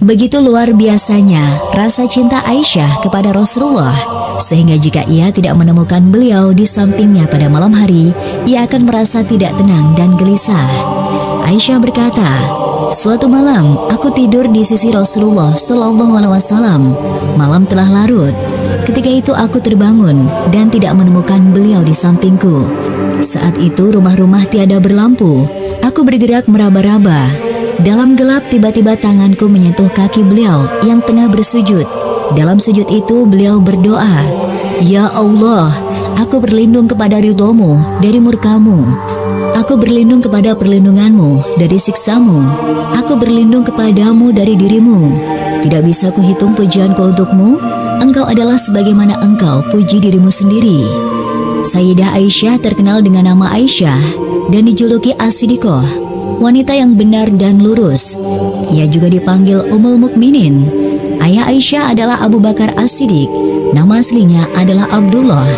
Begitu luar biasanya rasa cinta Aisyah kepada Rasulullah, sehingga jika ia tidak menemukan beliau di sampingnya pada malam hari, ia akan merasa tidak tenang dan gelisah. Aisyah berkata, "Suatu malam aku tidur di sisi Rasulullah Shallallahu Alaihi Wasallam. Malam telah larut. Ketika itu aku terbangun dan tidak menemukan beliau di sampingku. Saat itu rumah-rumah tiada berlampu. Aku bergerak meraba-raba. Dalam gelap tiba-tiba tanganku menyentuh kaki beliau yang tengah bersujud. Dalam sujud itu beliau berdoa, 'Ya Allah, aku berlindung kepada ridhomu dari murkamu. Aku berlindung kepada perlindunganmu dari siksamu. Aku berlindung kepadamu dari dirimu. Tidak bisa kuhitung pujianku untukmu. Engkau adalah sebagaimana engkau puji dirimu sendiri.' Sayyidah Aisyah terkenal dengan nama Aisyah dan dijuluki As-Siddiqah, wanita yang benar dan lurus. Ia juga dipanggil Ummul Mukminin. Ayah Aisyah adalah Abu Bakar As-Siddiq. Nama aslinya adalah Abdullah.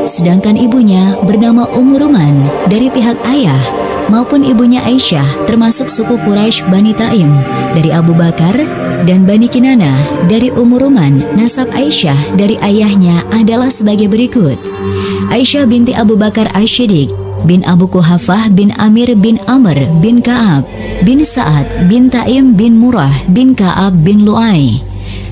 Sedangkan ibunya bernama Ummu Ruman dari pihak ayah, maupun ibunya Aisyah termasuk suku Quraisy Bani Taim dari Abu Bakar, dan Bani Kinana dari Ummu Ruman. Nasab Aisyah dari ayahnya adalah sebagai berikut: Aisyah binti Abu Bakar As-Siddiq bin Abu Quhafah bin Amir bin Amr bin Ka'ab bin Sa'ad bin Taim bin Murrah bin Ka'ab bin Lu'ay.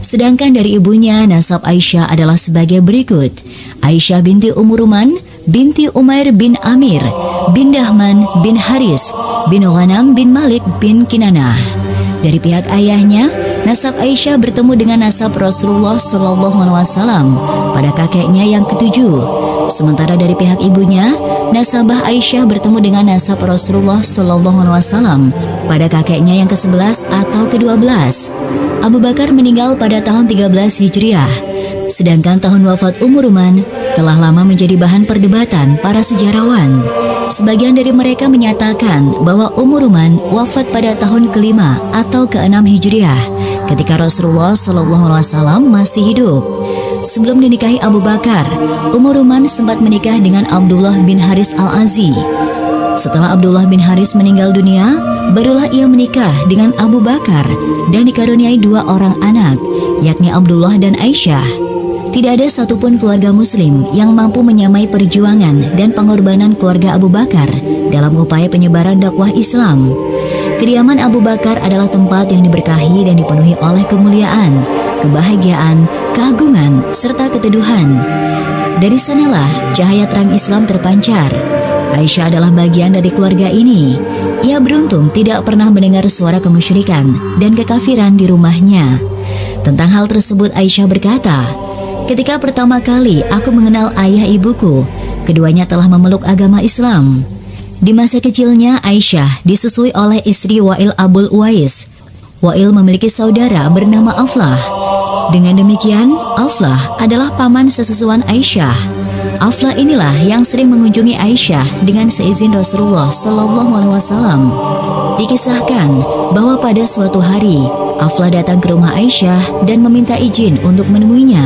Sedangkan dari ibunya, nasab Aisyah adalah sebagai berikut: Aisyah binti Ummu Ruman binti Umair bin Amir bin Dahman bin Haris bin Ghanam bin Malik bin Kinanah. Dari pihak ayahnya, nasab Aisyah bertemu dengan nasab Rasulullah Shallallahu Alaihi Wasallam pada kakeknya yang ketujuh. Sementara dari pihak ibunya, nasabah Aisyah bertemu dengan nasab Rasulullah Shallallahu Alaihi Wasallam pada kakeknya yang ke-11 atau ke-12. Abu Bakar meninggal pada tahun 13 Hijriah. Sedangkan tahun wafat Ummu Ruman telah lama menjadi bahan perdebatan para sejarawan. Sebagian dari mereka menyatakan bahwa Ummu Ruman wafat pada tahun ke-5 atau ke-6 Hijriah ketika Rasulullah SAW masih hidup. Sebelum dinikahi Abu Bakar, Ummu Ruman sempat menikah dengan Abdullah bin Haris Al-Azi. Setelah Abdullah bin Haris meninggal dunia, barulah ia menikah dengan Abu Bakar dan dikaruniai 2 orang anak, yakni Abdullah dan Aisyah. Tidak ada satupun keluarga muslim yang mampu menyamai perjuangan dan pengorbanan keluarga Abu Bakar dalam upaya penyebaran dakwah Islam. Kediaman Abu Bakar adalah tempat yang diberkahi dan dipenuhi oleh kemuliaan, kebahagiaan, keagungan, serta keteduhan. Dari sanalah cahaya terang Islam terpancar. Aisyah adalah bagian dari keluarga ini. Ia beruntung tidak pernah mendengar suara kemusyrikan dan kekafiran di rumahnya. Tentang hal tersebut Aisyah berkata, "Ketika pertama kali aku mengenal ayah ibuku, keduanya telah memeluk agama Islam." Di masa kecilnya, Aisyah disusui oleh istri Wa'il Abul Uwais. Wa'il memiliki saudara bernama Aflah. Dengan demikian, Aflah adalah paman sesusuan Aisyah. Aflah inilah yang sering mengunjungi Aisyah dengan seizin Rasulullah SAW. Dikisahkan bahwa pada suatu hari, Aflah datang ke rumah Aisyah dan meminta izin untuk menemuinya.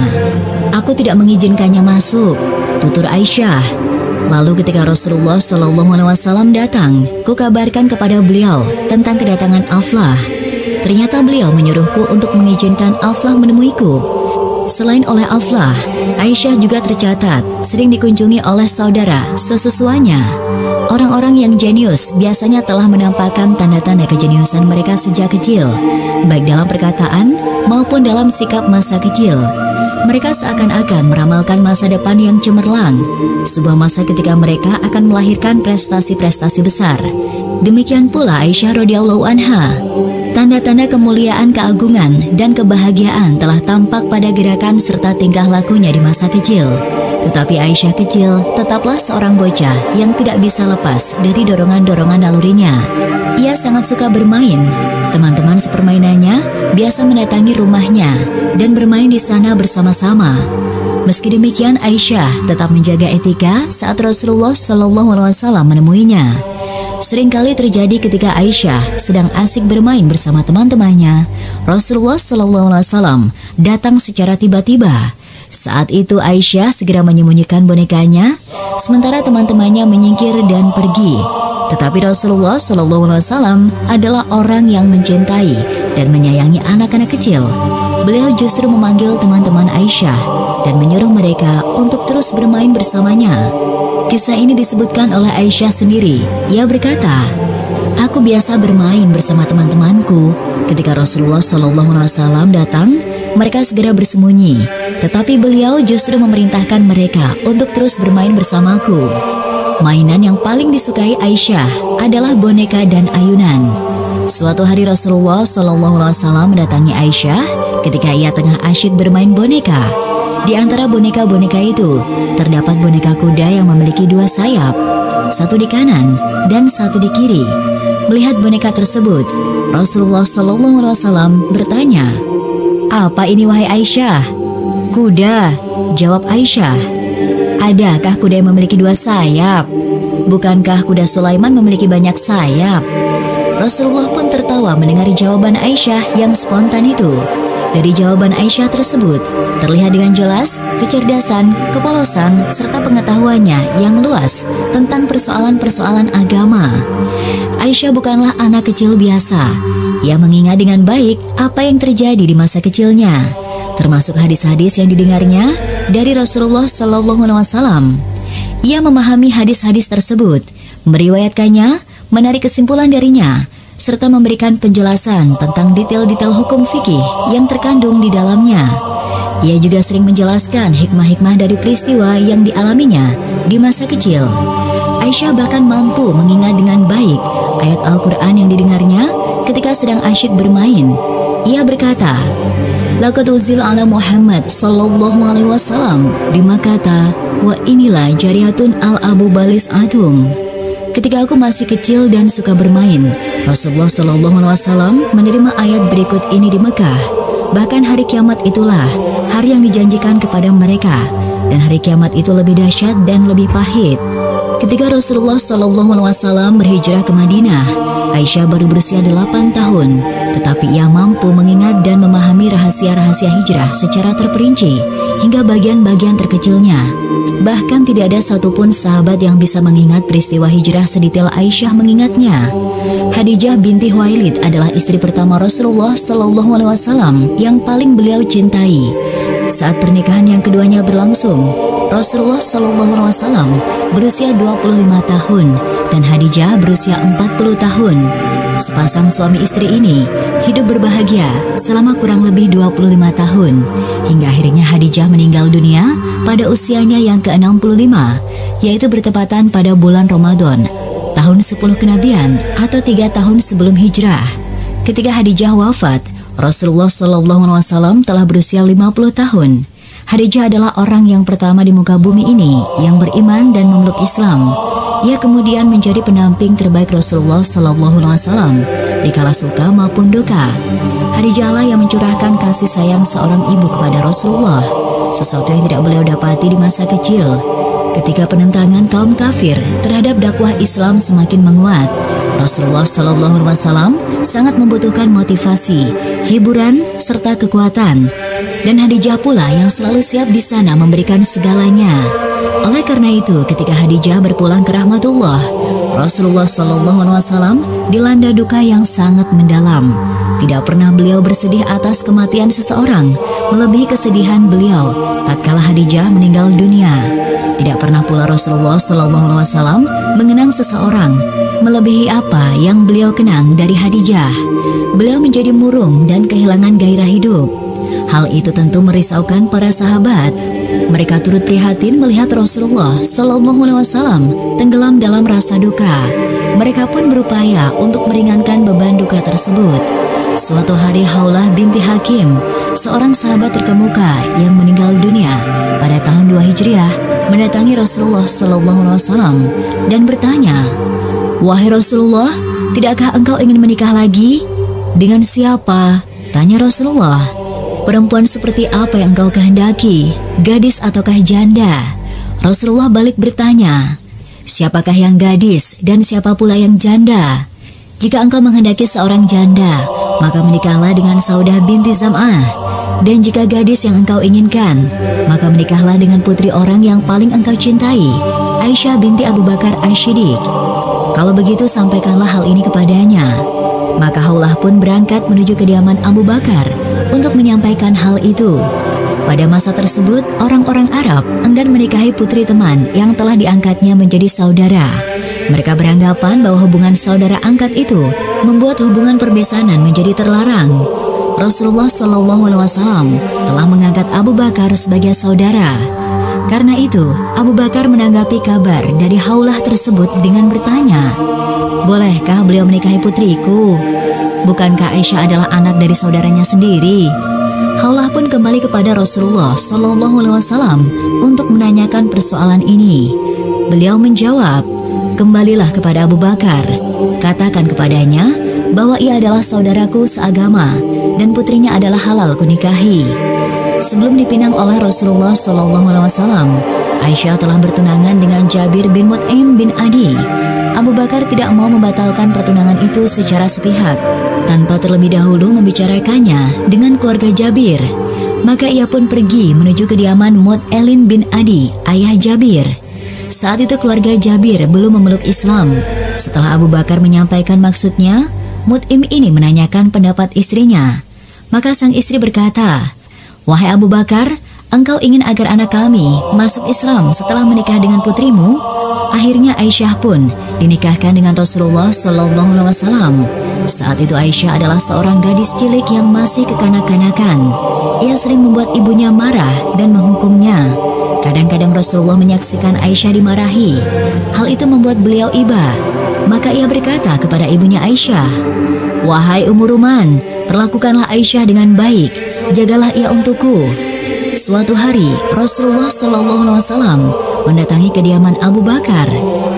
"Aku tidak mengizinkannya masuk," tutur Aisyah. Lalu ketika Rasulullah SAW datang, kukabarkan kepada beliau tentang kedatangan Aflah. Ternyata beliau menyuruhku untuk mengizinkan Aflah menemuiku. Selain oleh Aflah, Aisyah juga tercatat sering dikunjungi oleh saudara sesusuannya. Orang-orang yang jenius biasanya telah menampakkan tanda-tanda kejeniusan mereka sejak kecil, baik dalam perkataan maupun dalam sikap masa kecil. Mereka seakan-akan meramalkan masa depan yang cemerlang, sebuah masa ketika mereka akan melahirkan prestasi-prestasi besar. Demikian pula Aisyah radhiyallahu anha. Tanda-tanda kemuliaan, keagungan, dan kebahagiaan telah tampak pada gerakan serta tingkah lakunya di masa kecil. Tetapi Aisyah kecil tetaplah seorang bocah yang tidak bisa lepas dari dorongan-dorongan nalurinya. Ia sangat suka bermain. Teman-teman sepermainannya biasa mendatangi rumahnya dan bermain di sana bersama-sama. Meski demikian, Aisyah tetap menjaga etika saat Rasulullah SAW menemuinya. Seringkali terjadi ketika Aisyah sedang asik bermain bersama teman-temannya, Rasulullah SAW datang secara tiba-tiba. Saat itu Aisyah segera menyembunyikan bonekanya, sementara teman-temannya menyingkir dan pergi. Tetapi Rasulullah SAW adalah orang yang mencintai dan menyayangi anak-anak kecil. Beliau justru memanggil teman-teman Aisyah dan menyuruh mereka untuk terus bermain bersamanya. Kisah ini disebutkan oleh Aisyah sendiri. Ia berkata, "Aku biasa bermain bersama teman-temanku. Ketika Rasulullah SAW datang, mereka segera bersembunyi. Tetapi beliau justru memerintahkan mereka untuk terus bermain bersamaku." Mainan yang paling disukai Aisyah adalah boneka dan ayunan. Suatu hari Rasulullah SAW mendatangi Aisyah ketika ia tengah asyik bermain boneka. Di antara boneka-boneka itu, terdapat boneka kuda yang memiliki 2 sayap, satu di kanan dan satu di kiri. Melihat boneka tersebut, Rasulullah SAW bertanya, "Apa ini wahai Aisyah?" "Kuda," jawab Aisyah. "Adakah kuda yang memiliki 2 sayap? Bukankah kuda Sulaiman memiliki banyak sayap?" Rasulullah pun tertawa mendengar jawaban Aisyah yang spontan itu. Dari jawaban Aisyah tersebut, terlihat dengan jelas kecerdasan, kepolosan, serta pengetahuannya yang luas tentang persoalan-persoalan agama. Aisyah bukanlah anak kecil biasa. Ia mengingat dengan baik apa yang terjadi di masa kecilnya, termasuk hadis-hadis yang didengarnya dari Rasulullah SAW. Ia memahami hadis-hadis tersebut, meriwayatkannya, menarik kesimpulan darinya, serta memberikan penjelasan tentang detail-detail hukum fikih yang terkandung di dalamnya. Ia juga sering menjelaskan hikmah-hikmah dari peristiwa yang dialaminya di masa kecil. Aisyah bahkan mampu mengingat dengan baik ayat Al-Quran yang didengarnya ketika sedang asyik bermain. Ia berkata, "Laqad uzila ala Muhammad sallallahu alaihi wasallam di Makkah wa inilah jariyatun al-abu balis atum." Ketika aku masih kecil dan suka bermain, Rasulullah SAW menerima ayat berikut ini di Mekah. Bahkan hari kiamat itulah hari yang dijanjikan kepada mereka, dan hari kiamat itu lebih dahsyat dan lebih pahit. Ketika Rasulullah SAW berhijrah ke Madinah, Aisyah baru berusia 8 tahun, tetapi ia mampu mengingat dan memahami rahasia-rahasia hijrah secara terperinci hingga bagian-bagian terkecilnya. Bahkan tidak ada satupun sahabat yang bisa mengingat peristiwa hijrah sedetail Aisyah mengingatnya. Khadijah binti Khuwailid adalah istri pertama Rasulullah SAW yang paling beliau cintai. Saat pernikahan yang keduanya berlangsung, Rasulullah SAW berusia 25 tahun dan Khadijah berusia 40 tahun. Sepasang suami istri ini hidup berbahagia selama kurang lebih 25 tahun, hingga akhirnya Khadijah meninggal dunia pada usianya yang ke-65, yaitu bertepatan pada bulan Ramadan, tahun 10 kenabian atau 3 tahun sebelum hijrah. Ketika Khadijah wafat, Rasulullah SAW telah berusia 50 tahun. Khadijah adalah orang yang pertama di muka bumi ini yang beriman dan memeluk Islam. Ia kemudian menjadi pendamping terbaik Rasulullah SAW di kala suka maupun duka. Khadijah lah yang mencurahkan kasih sayang seorang ibu kepada Rasulullah, sesuatu yang tidak beliau dapati di masa kecil. Ketika penentangan kaum kafir terhadap dakwah Islam semakin menguat, Rasulullah SAW sangat membutuhkan motivasi, hiburan, serta kekuatan. Dan Khadijah pula yang selalu siap di sana memberikan segalanya. Oleh karena itu, ketika Khadijah berpulang ke rahmatullah, Rasulullah SAW dilanda duka yang sangat mendalam. Tidak pernah beliau bersedih atas kematian seseorang, melebihi kesedihan beliau tatkala Khadijah meninggal dunia. Tidak pernah pula Rasulullah SAW mengenang seseorang, melebihi apa yang beliau kenang dari Khadijah. Beliau menjadi murung dan kehilangan gairah hidup. Hal itu tentu merisaukan para sahabat. Mereka turut prihatin melihat Rasulullah SAW tenggelam dalam rasa duka. Mereka pun berupaya untuk meringankan beban duka tersebut. Suatu hari Haulah binti Hakim, seorang sahabat terkemuka yang meninggal dunia pada tahun 2 Hijriah, mendatangi Rasulullah SAW dan bertanya, "Wahai Rasulullah, tidakkah engkau ingin menikah lagi?" "Dengan siapa?" tanya Rasulullah. "Perempuan seperti apa yang engkau kehendaki, gadis ataukah janda?" Rasulullah balik bertanya, "Siapakah yang gadis dan siapa pula yang janda?" "Jika engkau menghendaki seorang janda, maka menikahlah dengan Saudah binti Zam'ah. Dan jika gadis yang engkau inginkan, maka menikahlah dengan putri orang yang paling engkau cintai, Aisyah binti Abu Bakar Asy-Siddiq." Kalau begitu sampaikanlah hal ini kepadanya." Maka Haulah pun berangkat menuju kediaman Abu Bakar untuk menyampaikan hal itu. Pada masa tersebut, orang-orang Arab enggan menikahi putri teman yang telah diangkatnya menjadi saudara. Mereka beranggapan bahwa hubungan saudara angkat itu membuat hubungan perbesanan menjadi terlarang. Rasulullah SAW telah mengangkat Abu Bakar sebagai saudara. Karena itu, Abu Bakar menanggapi kabar dari Haulah tersebut dengan bertanya, "Bolehkah beliau menikahi putriku? Bukankah Aisyah adalah anak dari saudaranya sendiri?" Haulah pun kembali kepada Rasulullah SAW untuk menanyakan persoalan ini. Beliau menjawab, "Kembalilah kepada Abu Bakar. Katakan kepadanya bahwa ia adalah saudaraku seagama dan putrinya adalah halal kunikahi." Sebelum dipinang oleh Rasulullah SAW, Aisyah telah bertunangan dengan Jabir bin Mut'im bin Adi. Abu Bakar tidak mau membatalkan pertunangan itu secara sepihak tanpa terlebih dahulu membicarakannya dengan keluarga Jabir. Maka ia pun pergi menuju kediaman Mut'im bin Adi, ayah Jabir. Saat itu keluarga Jabir belum memeluk Islam. Setelah Abu Bakar menyampaikan maksudnya, Mut'im ini menanyakan pendapat istrinya. Maka sang istri berkata, "Wahai Abu Bakar, engkau ingin agar anak kami masuk Islam setelah menikah dengan putrimu?" Akhirnya Aisyah pun dinikahkan dengan Rasulullah SAW. Saat itu Aisyah adalah seorang gadis cilik yang masih kekanak-kanakan. Ia sering membuat ibunya marah dan menghukumnya. Kadang-kadang Rasulullah menyaksikan Aisyah dimarahi. Hal itu membuat beliau iba. Maka ia berkata kepada ibunya Aisyah, "Wahai Ummu Ruman, perlakukanlah Aisyah dengan baik, jagalah ia untukku." Suatu hari Rasulullah SAW mendatangi kediaman Abu Bakar.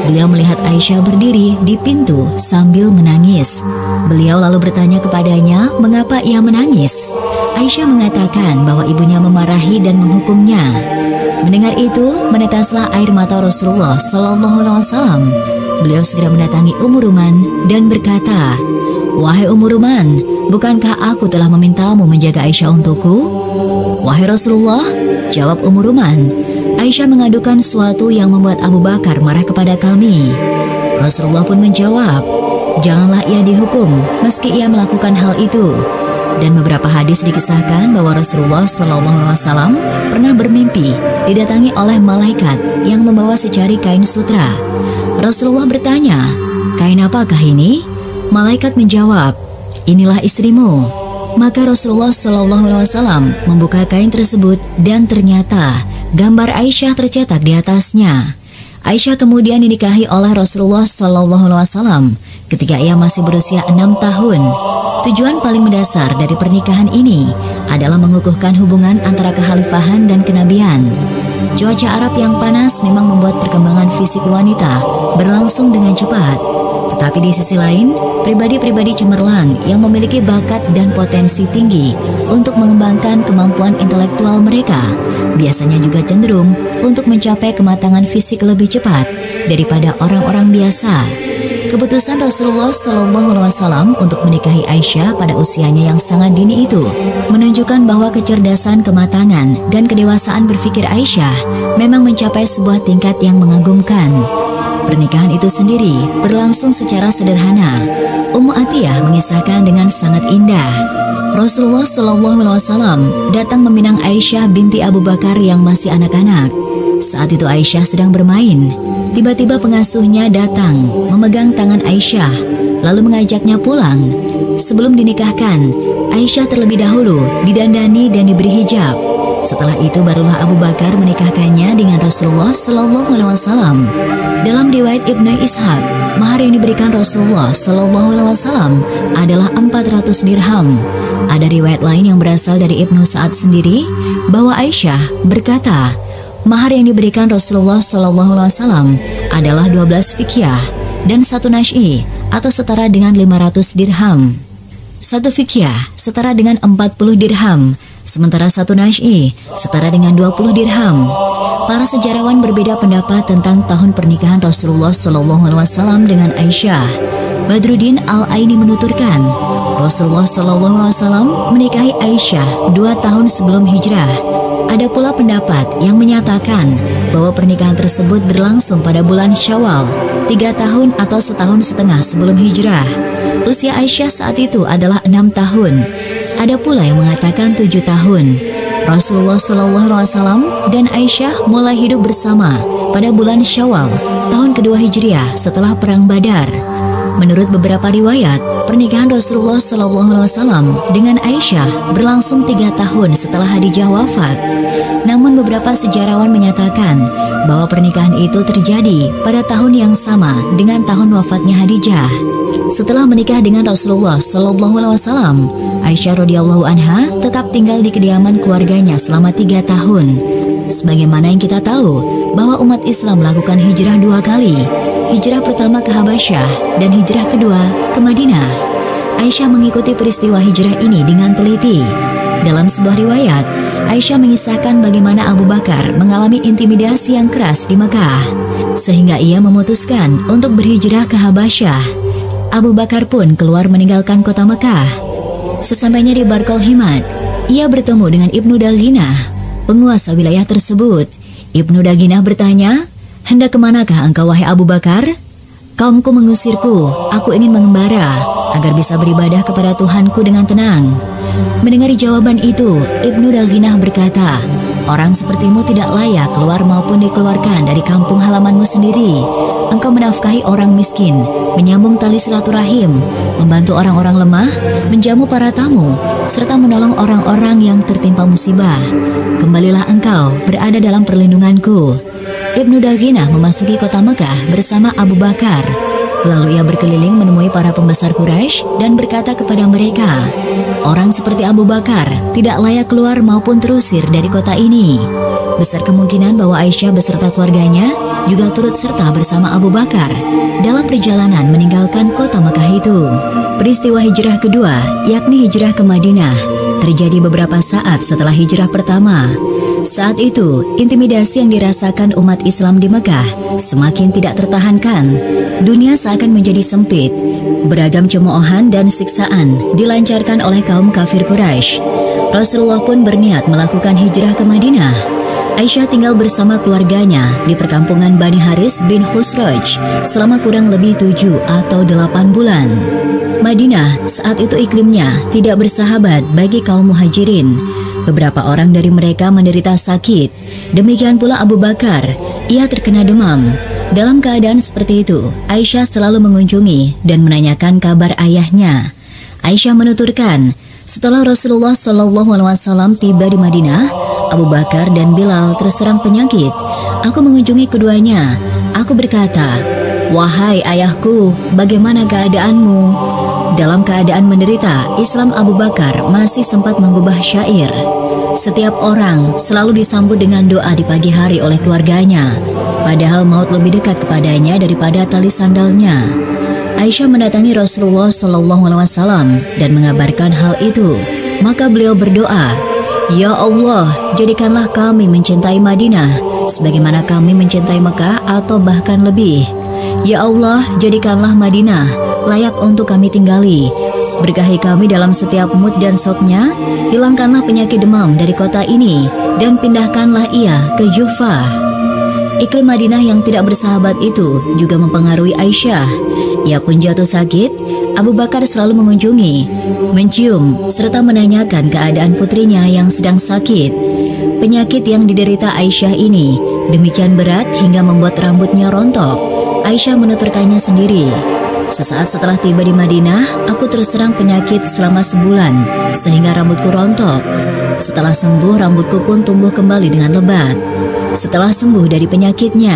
Beliau melihat Aisyah berdiri di pintu sambil menangis. Beliau lalu bertanya kepadanya mengapa ia menangis. Aisyah mengatakan bahwa ibunya memarahi dan menghukumnya. Mendengar itu, menetaslah air mata Rasulullah SAW. Beliau segera mendatangi Ummu Ruman dan berkata, "Wahai Ummu Ruman, bukankah aku telah memintamu menjaga Aisyah untukku?" "Wahai Rasulullah," jawab Ummu Ruman, "Aisyah mengadukan sesuatu yang membuat Abu Bakar marah kepada kami." Rasulullah pun menjawab, "Janganlah ia dihukum meski ia melakukan hal itu." Dan beberapa hadis dikisahkan bahwa Rasulullah SAW pernah bermimpi didatangi oleh malaikat yang membawa secari kain sutra. Rasulullah bertanya, "Kain apakah ini?" Malaikat menjawab, "Inilah istrimu." Maka Rasulullah SAW membuka kain tersebut dan ternyata gambar Aisyah tercetak di atasnya. Aisyah kemudian dinikahi oleh Rasulullah SAW ketika ia masih berusia 6 tahun. Tujuan paling mendasar dari pernikahan ini adalah mengukuhkan hubungan antara kekhalifahan dan kenabian. Cuaca Arab yang panas memang membuat perkembangan fisik wanita berlangsung dengan cepat. Tetapi di sisi lain, pribadi-pribadi cemerlang yang memiliki bakat dan potensi tinggi untuk mengembangkan kemampuan intelektual mereka biasanya juga cenderung untuk mencapai kematangan fisik lebih cepat daripada orang-orang biasa. Keputusan Rasulullah SAW untuk menikahi Aisyah pada usianya yang sangat dini itu menunjukkan bahwa kecerdasan, kematangan, dan kedewasaan berpikir Aisyah memang mencapai sebuah tingkat yang mengagumkan. Pernikahan itu sendiri berlangsung secara sederhana. Ummu Atiyah mengisahkan dengan sangat indah. Rasulullah SAW datang meminang Aisyah binti Abu Bakar yang masih anak-anak. Saat itu Aisyah sedang bermain. Tiba-tiba pengasuhnya datang, memegang tangan Aisyah, lalu mengajaknya pulang. Sebelum dinikahkan, Aisyah terlebih dahulu didandani dan diberi hijab. Setelah itu barulah Abu Bakar menikahkannya dengan Rasulullah SAW. Dalam riwayat Ibnu Ishaq, mahar yang diberikan Rasulullah SAW adalah 400 dirham. Ada riwayat lain yang berasal dari Ibnu Sa'ad sendiri bahwa Aisyah berkata, mahar yang diberikan Rasulullah SAW adalah 12 fikyah dan 1 nash'i atau setara dengan 500 dirham. 1 fikyah setara dengan 40 dirham, sementara 1 nash'i setara dengan 20 dirham. Para sejarawan berbeda pendapat tentang tahun pernikahan Rasulullah SAW dengan Aisyah. Badruddin Al-Aini menuturkan, Rasulullah SAW menikahi Aisyah 2 tahun sebelum hijrah. Ada pula pendapat yang menyatakan bahwa pernikahan tersebut berlangsung pada bulan Syawal, 3 tahun atau setahun setengah sebelum hijrah. Usia Aisyah saat itu adalah 6 tahun. Ada pula yang mengatakan 7 tahun. Rasulullah SAW dan Aisyah mulai hidup bersama pada bulan Syawal, tahun kedua Hijriah setelah Perang Badar. Menurut beberapa riwayat, pernikahan Rasulullah SAW dengan Aisyah berlangsung 3 tahun setelah Khadijah wafat. Namun beberapa sejarawan menyatakan bahwa pernikahan itu terjadi pada tahun yang sama dengan tahun wafatnya Khadijah. Setelah menikah dengan Rasulullah SAW, Aisyah radhiyallahu anha tetap tinggal di kediaman keluarganya selama 3 tahun. Sebagaimana yang kita tahu bahwa umat Islam melakukan hijrah 2 kali. Hijrah pertama ke Habasyah dan hijrah kedua ke Madinah. Aisyah mengikuti peristiwa hijrah ini dengan teliti. Dalam sebuah riwayat, Aisyah mengisahkan bagaimana Abu Bakar mengalami intimidasi yang keras di Mekah, sehingga ia memutuskan untuk berhijrah ke Habasyah. Abu Bakar pun keluar meninggalkan kota Mekah. Sesampainya di Barkol Himad, ia bertemu dengan Ibnu Daginah, penguasa wilayah tersebut. Ibnu Daginah bertanya, "Hendak kemanakah engkau wahai Abu Bakar?" "Kaumku mengusirku, aku ingin mengembara agar bisa beribadah kepada Tuhanku dengan tenang." Mendengar jawaban itu, Ibnu Daginah berkata, "Orang sepertimu tidak layak keluar maupun dikeluarkan dari kampung halamanmu sendiri. Engkau menafkahi orang miskin, menyambung tali silaturahim, membantu orang-orang lemah, menjamu para tamu, serta menolong orang-orang yang tertimpa musibah. Kembalilah engkau berada dalam perlindunganku." Ibnu Daginah memasuki kota Mekah bersama Abu Bakar. Lalu ia berkeliling menemui para pembesar Quraisy dan berkata kepada mereka, "Orang seperti Abu Bakar tidak layak keluar maupun terusir dari kota ini." Besar kemungkinan bahwa Aisyah beserta keluarganya juga turut serta bersama Abu Bakar dalam perjalanan meninggalkan kota Mekah itu. Peristiwa hijrah kedua, yakni hijrah ke Madinah, terjadi beberapa saat setelah hijrah pertama. Saat itu, intimidasi yang dirasakan umat Islam di Mekah semakin tidak tertahankan. Dunia seakan menjadi sempit. Beragam cemoohan dan siksaan dilancarkan oleh kaum kafir Quraisy. Rasulullah pun berniat melakukan hijrah ke Madinah. Aisyah tinggal bersama keluarganya di perkampungan Bani Haris bin Khusraj selama kurang lebih 7 atau 8 bulan. Madinah saat itu iklimnya tidak bersahabat bagi kaum muhajirin. Beberapa orang dari mereka menderita sakit. Demikian pula Abu Bakar, ia terkena demam. Dalam keadaan seperti itu, Aisyah selalu mengunjungi dan menanyakan kabar ayahnya. Aisyah menuturkan, setelah Rasulullah SAW tiba di Madinah, Abu Bakar dan Bilal terserang penyakit. Aku mengunjungi keduanya. Aku berkata, "Wahai ayahku, bagaimana keadaanmu?" Dalam keadaan menderita, Islam Abu Bakar masih sempat mengubah syair. Setiap orang selalu disambut dengan doa di pagi hari oleh keluarganya, padahal maut lebih dekat kepadanya daripada tali sandalnya. Aisyah mendatangi Rasulullah SAW dan mengabarkan hal itu. Maka beliau berdoa, "Ya Allah, jadikanlah kami mencintai Madinah sebagaimana kami mencintai Mekah atau bahkan lebih. Ya Allah, jadikanlah Madinah layak untuk kami tinggali. Berkahi kami dalam setiap mood dan soknya. Hilangkanlah penyakit demam dari kota ini dan pindahkanlah ia ke Jufa." Iklim Madinah yang tidak bersahabat itu juga mempengaruhi Aisyah. Ia pun jatuh sakit. Abu Bakar selalu mengunjungi, mencium, serta menanyakan keadaan putrinya yang sedang sakit. Penyakit yang diderita Aisyah ini demikian berat hingga membuat rambutnya rontok. Aisyah menuturkannya sendiri. "Sesaat setelah tiba di Madinah, aku terserang penyakit selama sebulan, sehingga rambutku rontok. Setelah sembuh, rambutku pun tumbuh kembali dengan lebat." Setelah sembuh dari penyakitnya,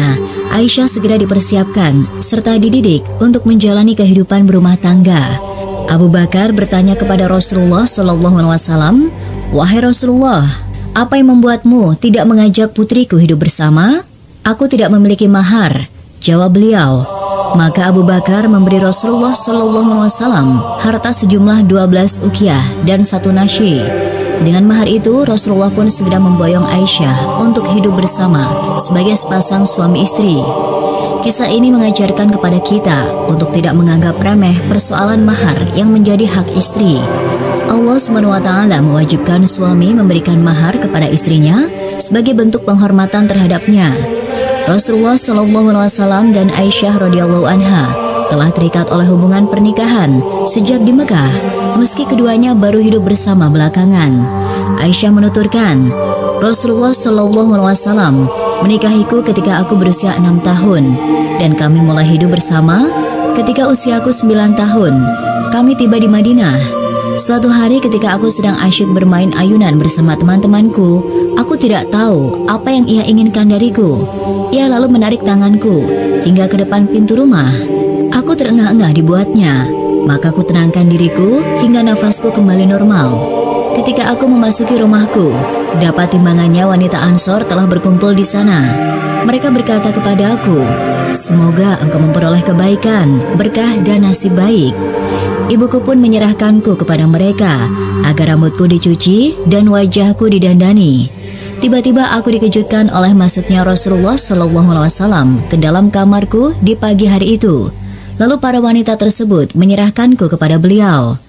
Aisyah segera dipersiapkan serta dididik untuk menjalani kehidupan berumah tangga. Abu Bakar bertanya kepada Rasulullah SAW, "Wahai Rasulullah, apa yang membuatmu tidak mengajak putriku hidup bersama?" "Aku tidak memiliki mahar," jawab beliau. Maka Abu Bakar memberi Rasulullah SAW harta sejumlah 12 uqiyah dan 1 nasyi. Dengan mahar itu, Rasulullah pun segera memboyong Aisyah untuk hidup bersama sebagai sepasang suami istri. Kisah ini mengajarkan kepada kita untuk tidak menganggap remeh persoalan mahar yang menjadi hak istri. Allah SWT mewajibkan suami memberikan mahar kepada istrinya sebagai bentuk penghormatan terhadapnya. Rasulullah SAW dan Aisyah radhiyallahu anha telah terikat oleh hubungan pernikahan sejak di Mekah, meski keduanya baru hidup bersama belakangan. Aisyah menuturkan, Rasulullah SAW menikahiku ketika aku berusia 6 tahun dan kami mulai hidup bersama ketika usiaku 9 tahun. Kami tiba di Madinah. Suatu hari ketika aku sedang asyik bermain ayunan bersama teman-temanku, aku tidak tahu apa yang ia inginkan dariku. Ia lalu menarik tanganku hingga ke depan pintu rumah. Aku terengah-engah dibuatnya, maka aku tenangkan diriku hingga nafasku kembali normal. Ketika aku memasuki rumahku, dapat timbangannya wanita Ansor telah berkumpul di sana. Mereka berkata kepada aku, "Semoga engkau memperoleh kebaikan, berkah dan nasib baik." Ibuku pun menyerahkanku kepada mereka agar rambutku dicuci dan wajahku didandani. Tiba-tiba aku dikejutkan oleh masuknya Rasulullah SAW ke dalam kamarku di pagi hari itu. Lalu para wanita tersebut menyerahkanku kepada beliau.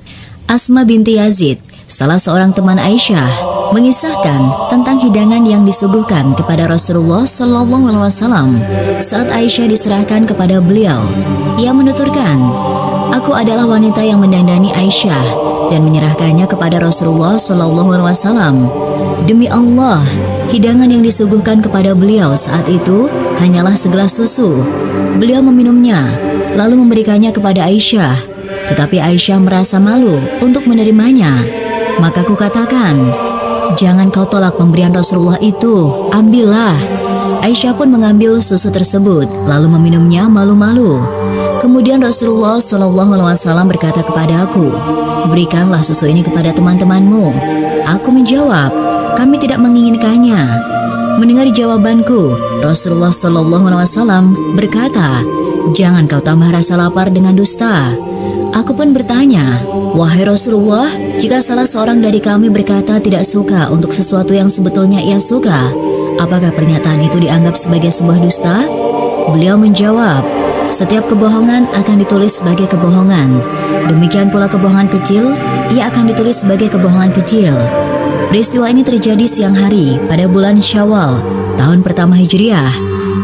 Asma binti Yazid, salah seorang teman Aisyah, mengisahkan tentang hidangan yang disuguhkan kepada Rasulullah SAW saat Aisyah diserahkan kepada beliau. Ia menuturkan, "Aku adalah wanita yang mendandani Aisyah dan menyerahkannya kepada Rasulullah SAW. Demi Allah, hidangan yang disuguhkan kepada beliau saat itu hanyalah segelas susu. Beliau meminumnya, lalu memberikannya kepada Aisyah. Tetapi Aisyah merasa malu untuk menerimanya. Maka kukatakan, jangan kau tolak pemberian Rasulullah itu, ambillah." Aisyah pun mengambil susu tersebut, lalu meminumnya malu-malu. Kemudian Rasulullah SAW berkata kepada aku, "Berikanlah susu ini kepada teman-temanmu." Aku menjawab, "Kami tidak menginginkannya." Mendengar jawabanku, Rasulullah SAW berkata, "Jangan kau tambah rasa lapar dengan dusta." Aku pun bertanya, "Wahai Rasulullah, jika salah seorang dari kami berkata tidak suka untuk sesuatu yang sebetulnya ia suka, apakah pernyataan itu dianggap sebagai sebuah dusta?" Beliau menjawab, "Setiap kebohongan akan ditulis sebagai kebohongan. Demikian pula kebohongan kecil, ia akan ditulis sebagai kebohongan kecil." Peristiwa ini terjadi siang hari pada bulan Syawal, tahun pertama Hijriah.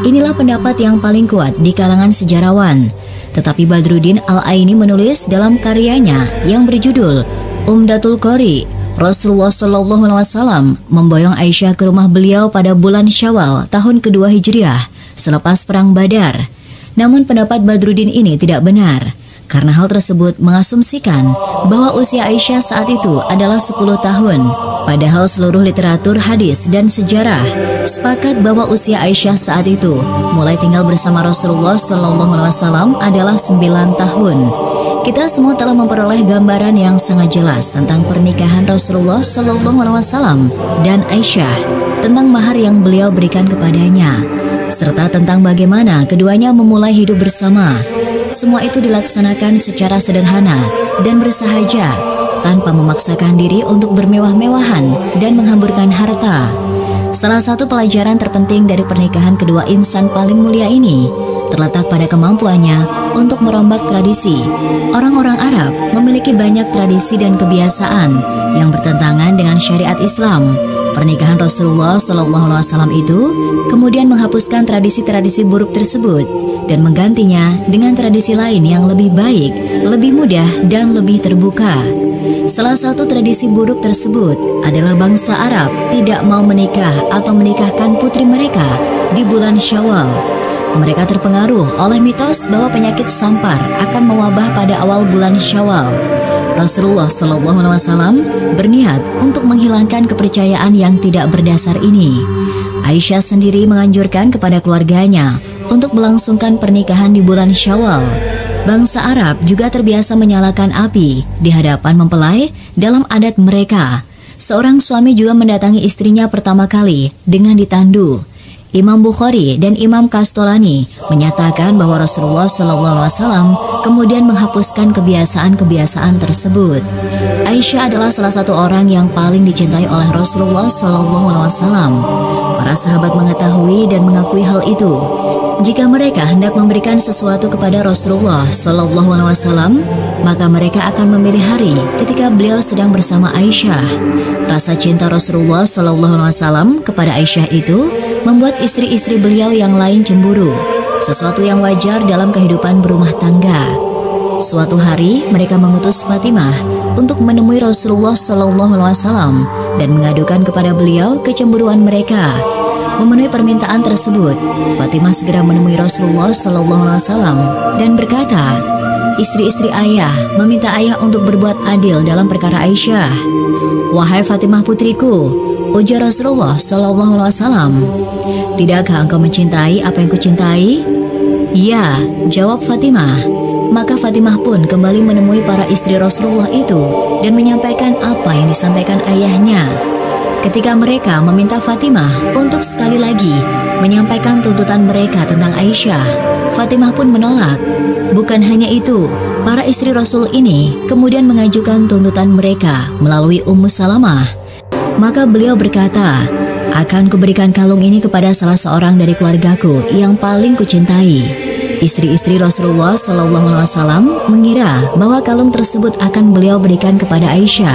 Inilah pendapat yang paling kuat di kalangan sejarawan. Tetapi Badruddin Al-Aini menulis dalam karyanya yang berjudul Umdatul Qori, Rasulullah SAW memboyong Aisyah ke rumah beliau pada bulan Syawal tahun kedua Hijriah selepas perang Badar. Namun pendapat Badruddin ini tidak benar, karena hal tersebut mengasumsikan bahwa usia Aisyah saat itu adalah 10 tahun. Padahal seluruh literatur hadis dan sejarah sepakat bahwa usia Aisyah saat itu mulai tinggal bersama Rasulullah SAW adalah 9 tahun. Kita semua telah memperoleh gambaran yang sangat jelas tentang pernikahan Rasulullah SAW dan Aisyah, tentang mahar yang beliau berikan kepadanya, serta tentang bagaimana keduanya memulai hidup bersama. Semua itu dilaksanakan secara sederhana dan bersahaja, tanpa memaksakan diri untuk bermewah-mewahan dan menghamburkan harta. Salah satu pelajaran terpenting dari pernikahan kedua insan paling mulia ini terletak pada kemampuannya untuk merombak tradisi. Orang-orang Arab memiliki banyak tradisi dan kebiasaan yang bertentangan dengan syariat Islam. Pernikahan Rasulullah SAW itu kemudian menghapuskan tradisi-tradisi buruk tersebut dan menggantinya dengan tradisi lain yang lebih baik, lebih mudah, dan lebih terbuka. Salah satu tradisi buruk tersebut adalah bangsa Arab tidak mau menikah atau menikahkan putri mereka di bulan Syawal. Mereka terpengaruh oleh mitos bahwa penyakit sampar akan mewabah pada awal bulan Syawal. Rasulullah SAW berniat untuk menghilangkan kepercayaan yang tidak berdasar ini. Aisyah sendiri menganjurkan kepada keluarganya untuk melangsungkan pernikahan di bulan Syawal. Bangsa Arab juga terbiasa menyalakan api di hadapan mempelai dalam adat mereka. Seorang suami juga mendatangi istrinya pertama kali dengan ditandu. Imam Bukhari dan Imam Kastolani menyatakan bahwa Rasulullah SAW kemudian menghapuskan kebiasaan-kebiasaan tersebut. Aisyah adalah salah satu orang yang paling dicintai oleh Rasulullah SAW. Para sahabat mengetahui dan mengakui hal itu. Jika mereka hendak memberikan sesuatu kepada Rasulullah SAW, maka mereka akan memilih hari ketika beliau sedang bersama Aisyah. Rasa cinta Rasulullah SAW kepada Aisyah itu membuat istri-istri beliau yang lain cemburu, sesuatu yang wajar dalam kehidupan berumah tangga. Suatu hari mereka mengutus Fatimah untuk menemui Rasulullah SAW dan mengadukan kepada beliau kecemburuan mereka. Memenuhi permintaan tersebut, Fatimah segera menemui Rasulullah SAW dan berkata, "Istri-istri ayah meminta ayah untuk berbuat adil dalam perkara Aisyah." "Wahai Fatimah putriku," ujar Rasulullah SAW, "tidakkah engkau mencintai apa yang kucintai?" "Ya," jawab Fatimah. Maka Fatimah pun kembali menemui para istri Rasulullah itu dan menyampaikan apa yang disampaikan ayahnya. Ketika mereka meminta Fatimah untuk sekali lagi menyampaikan tuntutan mereka tentang Aisyah, Fatimah pun menolak. Bukan hanya itu, para istri Rasul ini kemudian mengajukan tuntutan mereka melalui Ummu Salamah. Maka beliau berkata, "Akan kuberikan kalung ini kepada salah seorang dari keluargaku yang paling kucintai." Istri-istri Rasulullah SAW mengira bahwa kalung tersebut akan beliau berikan kepada Aisyah.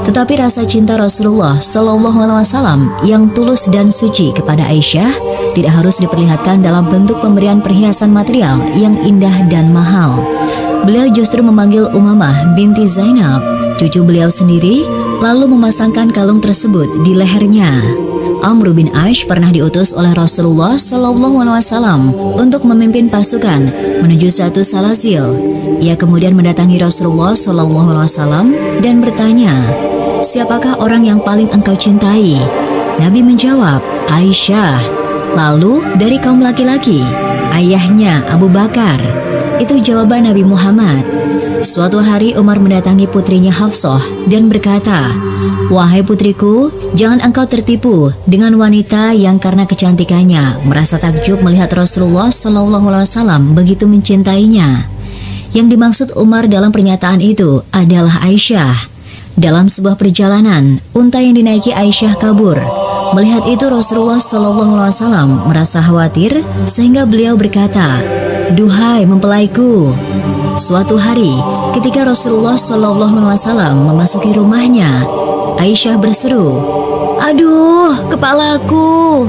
Tetapi rasa cinta Rasulullah SAW yang tulus dan suci kepada Aisyah tidak harus diperlihatkan dalam bentuk pemberian perhiasan material yang indah dan mahal. Beliau justru memanggil Umamah binti Zainab, cucu beliau sendiri, lalu memasangkan kalung tersebut di lehernya. Amr bin Ash pernah diutus oleh Rasulullah SAW untuk memimpin pasukan menuju satu Salazil. Ia kemudian mendatangi Rasulullah SAW dan bertanya, "Siapakah orang yang paling engkau cintai?" Nabi menjawab, "Aisyah." "Lalu dari kaum laki-laki?" "Ayahnya Abu Bakar." Itu jawaban Nabi Muhammad. Suatu hari Umar mendatangi putrinya Hafsah dan berkata, "Wahai putriku, jangan engkau tertipu dengan wanita yang karena kecantikannya merasa takjub melihat Rasulullah SAW begitu mencintainya." Yang dimaksud Umar dalam pernyataan itu adalah Aisyah. Dalam sebuah perjalanan, unta yang dinaiki Aisyah kabur. Melihat itu Rasulullah SAW merasa khawatir sehingga beliau berkata, "Duhai mempelaiku." Suatu hari, ketika Rasulullah SAW memasuki rumahnya, Aisyah berseru, "Aduh, kepalaku."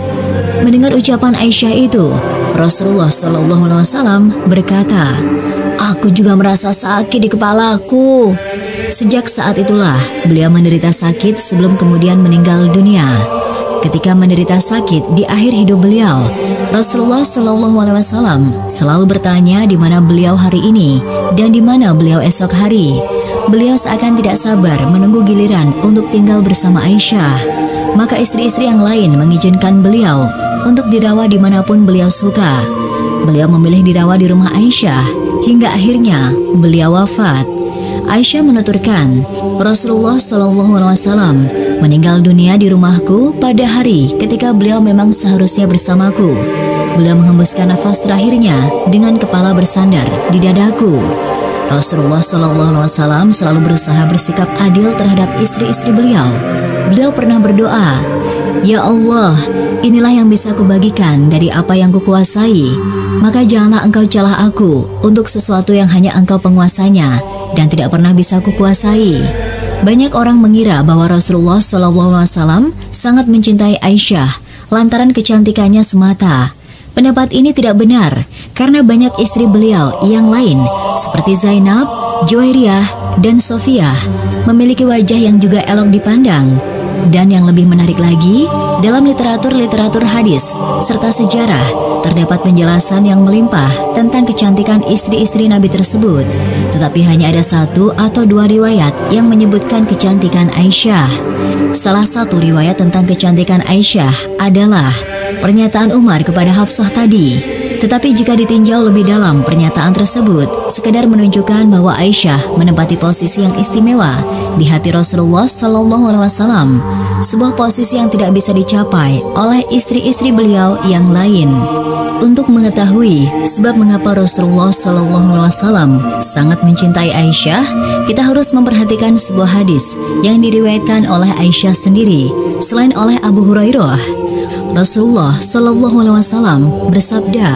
Mendengar ucapan Aisyah itu, Rasulullah SAW berkata, "Aku juga merasa sakit di kepalaku." Sejak saat itulah beliau menderita sakit sebelum kemudian meninggal dunia. Ketika menderita sakit di akhir hidup beliau, Rasulullah SAW selalu bertanya di mana beliau hari ini dan di mana beliau esok hari. Beliau seakan tidak sabar menunggu giliran untuk tinggal bersama Aisyah. Maka istri-istri yang lain mengizinkan beliau untuk dirawat dimanapun beliau suka. Beliau memilih dirawat di rumah Aisyah hingga akhirnya beliau wafat. Aisyah menuturkan, Rasulullah SAW meninggal dunia di rumahku pada hari ketika beliau memang seharusnya bersamaku. Beliau menghembuskan nafas terakhirnya dengan kepala bersandar di dadaku. Rasulullah SAW selalu berusaha bersikap adil terhadap istri-istri beliau. Beliau pernah berdoa, "Ya Allah, inilah yang bisa kubagikan dari apa yang kukuasai. Maka janganlah engkau celah aku untuk sesuatu yang hanya engkau penguasanya dan tidak pernah bisa kukuasai." Banyak orang mengira bahwa Rasulullah SAW sangat mencintai Aisyah lantaran kecantikannya semata. Pendapat ini tidak benar karena banyak istri beliau yang lain seperti Zainab, Juwairiyah, dan Sofiyah memiliki wajah yang juga elok dipandang. Dan yang lebih menarik lagi, dalam literatur hadis serta sejarah terdapat penjelasan yang melimpah tentang kecantikan istri-istri Nabi tersebut. Tetapi hanya ada satu atau dua riwayat yang menyebutkan kecantikan Aisyah. Salah satu riwayat tentang kecantikan Aisyah adalah pernyataan Umar kepada Hafsah tadi. Tetapi jika ditinjau lebih dalam, pernyataan tersebut sekedar menunjukkan bahwa Aisyah menempati posisi yang istimewa di hati Rasulullah SAW, sebuah posisi yang tidak bisa dicapai oleh istri-istri beliau yang lain. Untuk mengetahui sebab mengapa Rasulullah SAW sangat mencintai Aisyah, kita harus memperhatikan sebuah hadis yang diriwayatkan oleh Aisyah sendiri, selain oleh Abu Hurairah. Rasulullah SAW bersabda,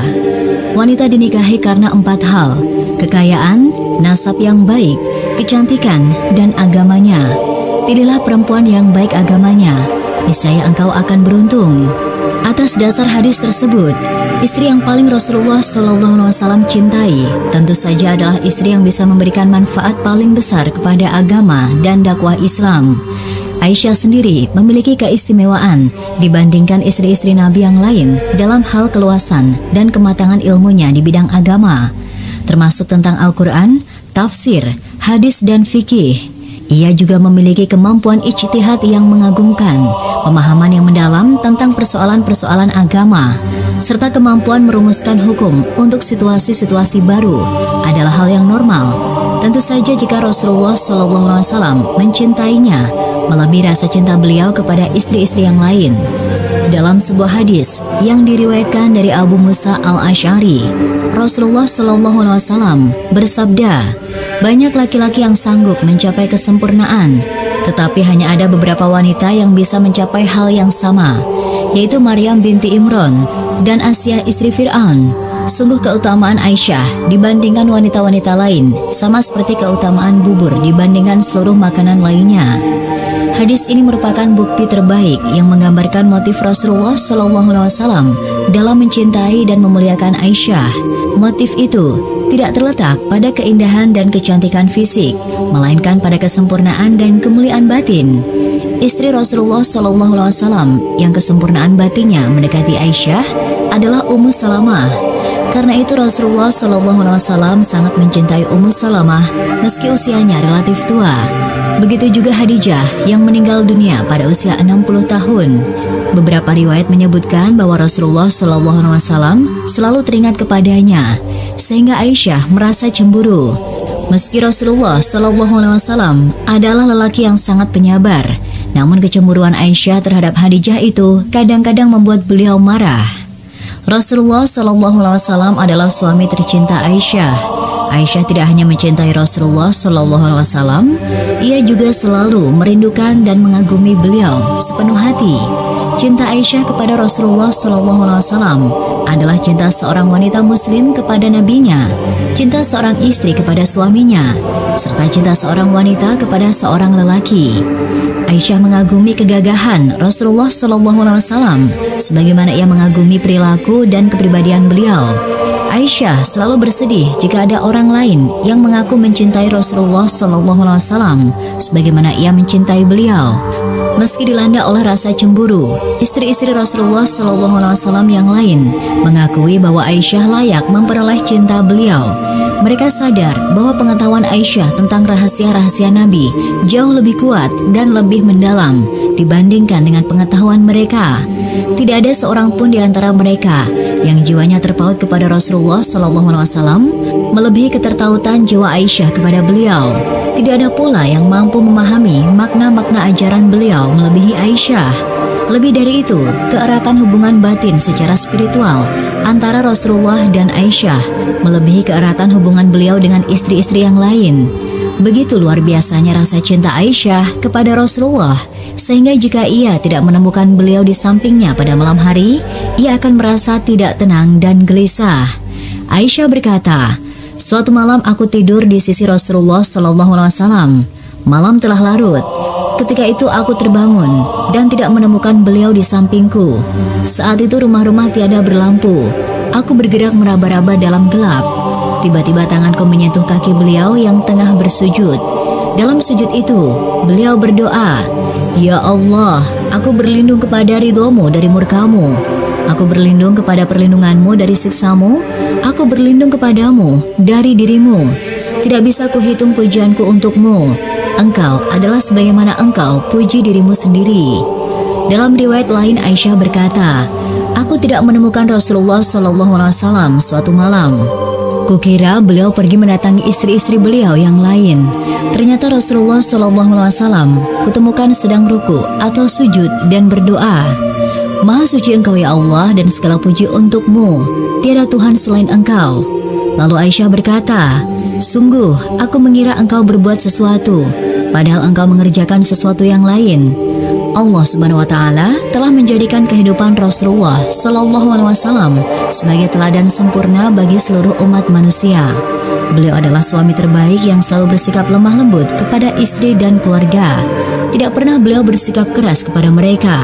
wanita dinikahi karena 4 hal: kekayaan, nasab yang baik, kecantikan, dan agamanya. Pilihlah perempuan yang baik agamanya, niscaya engkau akan beruntung. Atas dasar hadis tersebut, istri yang paling Rasulullah SAW cintai tentu saja adalah istri yang bisa memberikan manfaat paling besar kepada agama dan dakwah Islam. Aisyah sendiri memiliki keistimewaan dibandingkan istri-istri Nabi yang lain dalam hal keluasan dan kematangan ilmunya di bidang agama, termasuk tentang Al-Quran, tafsir, hadis, dan fikih. Ia juga memiliki kemampuan ijtihad yang mengagumkan, pemahaman yang mendalam tentang persoalan-persoalan agama, serta kemampuan merumuskan hukum untuk situasi-situasi baru adalah hal yang normal. Tentu saja jika Rasulullah SAW mencintainya melebihi rasa cinta beliau kepada istri-istri yang lain. Dalam sebuah hadis yang diriwayatkan dari Abu Musa al-Asy'ari, Rasulullah SAW bersabda, banyak laki-laki yang sanggup mencapai kesempurnaan, tetapi hanya ada beberapa wanita yang bisa mencapai hal yang sama, yaitu Maryam binti Imran dan Asia istri Fir'aun. Sungguh keutamaan Aisyah dibandingkan wanita-wanita lain sama seperti keutamaan bubur dibandingkan seluruh makanan lainnya. Hadis ini merupakan bukti terbaik yang menggambarkan motif Rasulullah SAW dalam mencintai dan memuliakan Aisyah. Motif itu tidak terletak pada keindahan dan kecantikan fisik, melainkan pada kesempurnaan dan kemuliaan batin. Istri Rasulullah SAW yang kesempurnaan batinnya mendekati Aisyah adalah Ummu Salamah. Karena itu Rasulullah SAW sangat mencintai Ummu Salamah meski usianya relatif tua. Begitu juga Khadijah yang meninggal dunia pada usia 60 tahun. Beberapa riwayat menyebutkan bahwa Rasulullah SAW selalu teringat kepadanya, sehingga Aisyah merasa cemburu. Meski Rasulullah SAW adalah lelaki yang sangat penyabar, namun kecemburuan Aisyah terhadap Khadijah itu kadang-kadang membuat beliau marah. Rasulullah SAW adalah suami tercinta Aisyah. Aisyah tidak hanya mencintai Rasulullah SAW, ia juga selalu merindukan dan mengagumi beliau sepenuh hati. Cinta Aisyah kepada Rasulullah SAW adalah cinta seorang wanita muslim kepada nabinya, cinta seorang istri kepada suaminya, serta cinta seorang wanita kepada seorang lelaki. Aisyah mengagumi kegagahan Rasulullah SAW, sebagaimana ia mengagumi perilaku dan kepribadian beliau. Aisyah selalu bersedih jika ada orang lain yang mengaku mencintai Rasulullah SAW, sebagaimana ia mencintai beliau. Meski dilanda oleh rasa cemburu, istri-istri Rasulullah SAW yang lain mengakui bahwa Aisyah layak memperoleh cinta beliau. Mereka sadar bahwa pengetahuan Aisyah tentang rahasia-rahasia Nabi jauh lebih kuat dan lebih mendalam dibandingkan dengan pengetahuan mereka. Tidak ada seorang pun di antara mereka yang jiwanya terpaut kepada Rasulullah SAW melebihi ketertautan jiwa Aisyah kepada beliau. Tidak ada pula yang mampu memahami makna-makna ajaran beliau melebihi Aisyah. Lebih dari itu, keeratan hubungan batin secara spiritual antara Rasulullah dan Aisyah melebihi keeratan hubungan beliau dengan istri-istri yang lain. Begitu luar biasanya rasa cinta Aisyah kepada Rasulullah, sehingga jika ia tidak menemukan beliau di sampingnya pada malam hari, ia akan merasa tidak tenang dan gelisah. Aisyah berkata, suatu malam aku tidur di sisi Rasulullah SAW. Malam telah larut. Ketika itu aku terbangun dan tidak menemukan beliau di sampingku. Saat itu rumah-rumah tiada berlampu. Aku bergerak meraba-raba dalam gelap. Tiba-tiba tanganku menyentuh kaki beliau yang tengah bersujud. Dalam sujud itu, beliau berdoa, ya Allah, aku berlindung kepada ridhomu dari murkamu. Aku berlindung kepada perlindunganmu dari siksamu. Aku berlindung kepadamu dari dirimu. Tidak bisa kuhitung pujianku untukmu. Engkau adalah sebagaimana engkau puji dirimu sendiri. Dalam riwayat lain Aisyah berkata, Aku tidak menemukan Rasulullah SAW suatu malam. Kukira beliau pergi mendatangi istri-istri beliau yang lain. Ternyata Rasulullah SAW kutemukan sedang ruku atau sujud dan berdoa. Maha suci Engkau ya Allah, dan segala puji untukmu. Tiada Tuhan selain Engkau. Lalu Aisyah berkata, sungguh aku mengira Engkau berbuat sesuatu, padahal Engkau mengerjakan sesuatu yang lain. Allah Subhanahu wa Ta'ala telah menjadikan kehidupan Rasulullah SAW sebagai teladan sempurna bagi seluruh umat manusia. Beliau adalah suami terbaik yang selalu bersikap lemah lembut kepada istri dan keluarga. Tidak pernah beliau bersikap keras kepada mereka.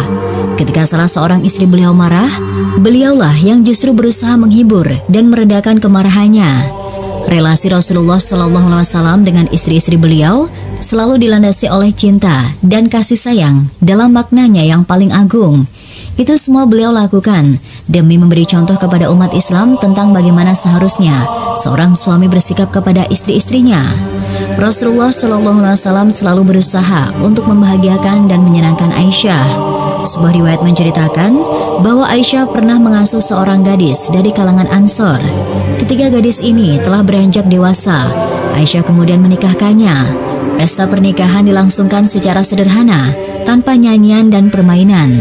Ketika salah seorang istri beliau marah, beliaulah yang justru berusaha menghibur dan meredakan kemarahannya. Relasi Rasulullah SAW dengan istri-istri beliau selalu dilandasi oleh cinta dan kasih sayang dalam maknanya yang paling agung. Itu semua beliau lakukan demi memberi contoh kepada umat Islam tentang bagaimana seharusnya seorang suami bersikap kepada istri-istrinya. Rasulullah SAW selalu berusaha untuk membahagiakan dan menyenangkan Aisyah. Sebuah riwayat menceritakan bahwa Aisyah pernah mengasuh seorang gadis dari kalangan Ansor. Ketika gadis ini telah beranjak dewasa, Aisyah kemudian menikahkannya. Pesta pernikahan dilangsungkan secara sederhana, tanpa nyanyian dan permainan.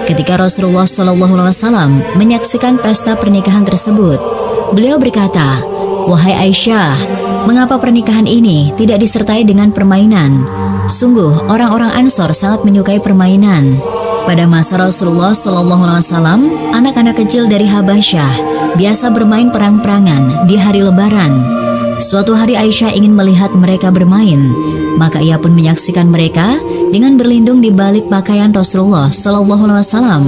Ketika Rasulullah SAW menyaksikan pesta pernikahan tersebut, beliau berkata, "Wahai Aisyah, mengapa pernikahan ini tidak disertai dengan permainan? Sungguh orang-orang Ansor sangat menyukai permainan." Pada masa Rasulullah SAW, anak-anak kecil dari Habasyah biasa bermain perang-perangan di hari Lebaran. Suatu hari Aisyah ingin melihat mereka bermain, maka ia pun menyaksikan mereka dengan berlindung di balik pakaian Rasulullah SAW.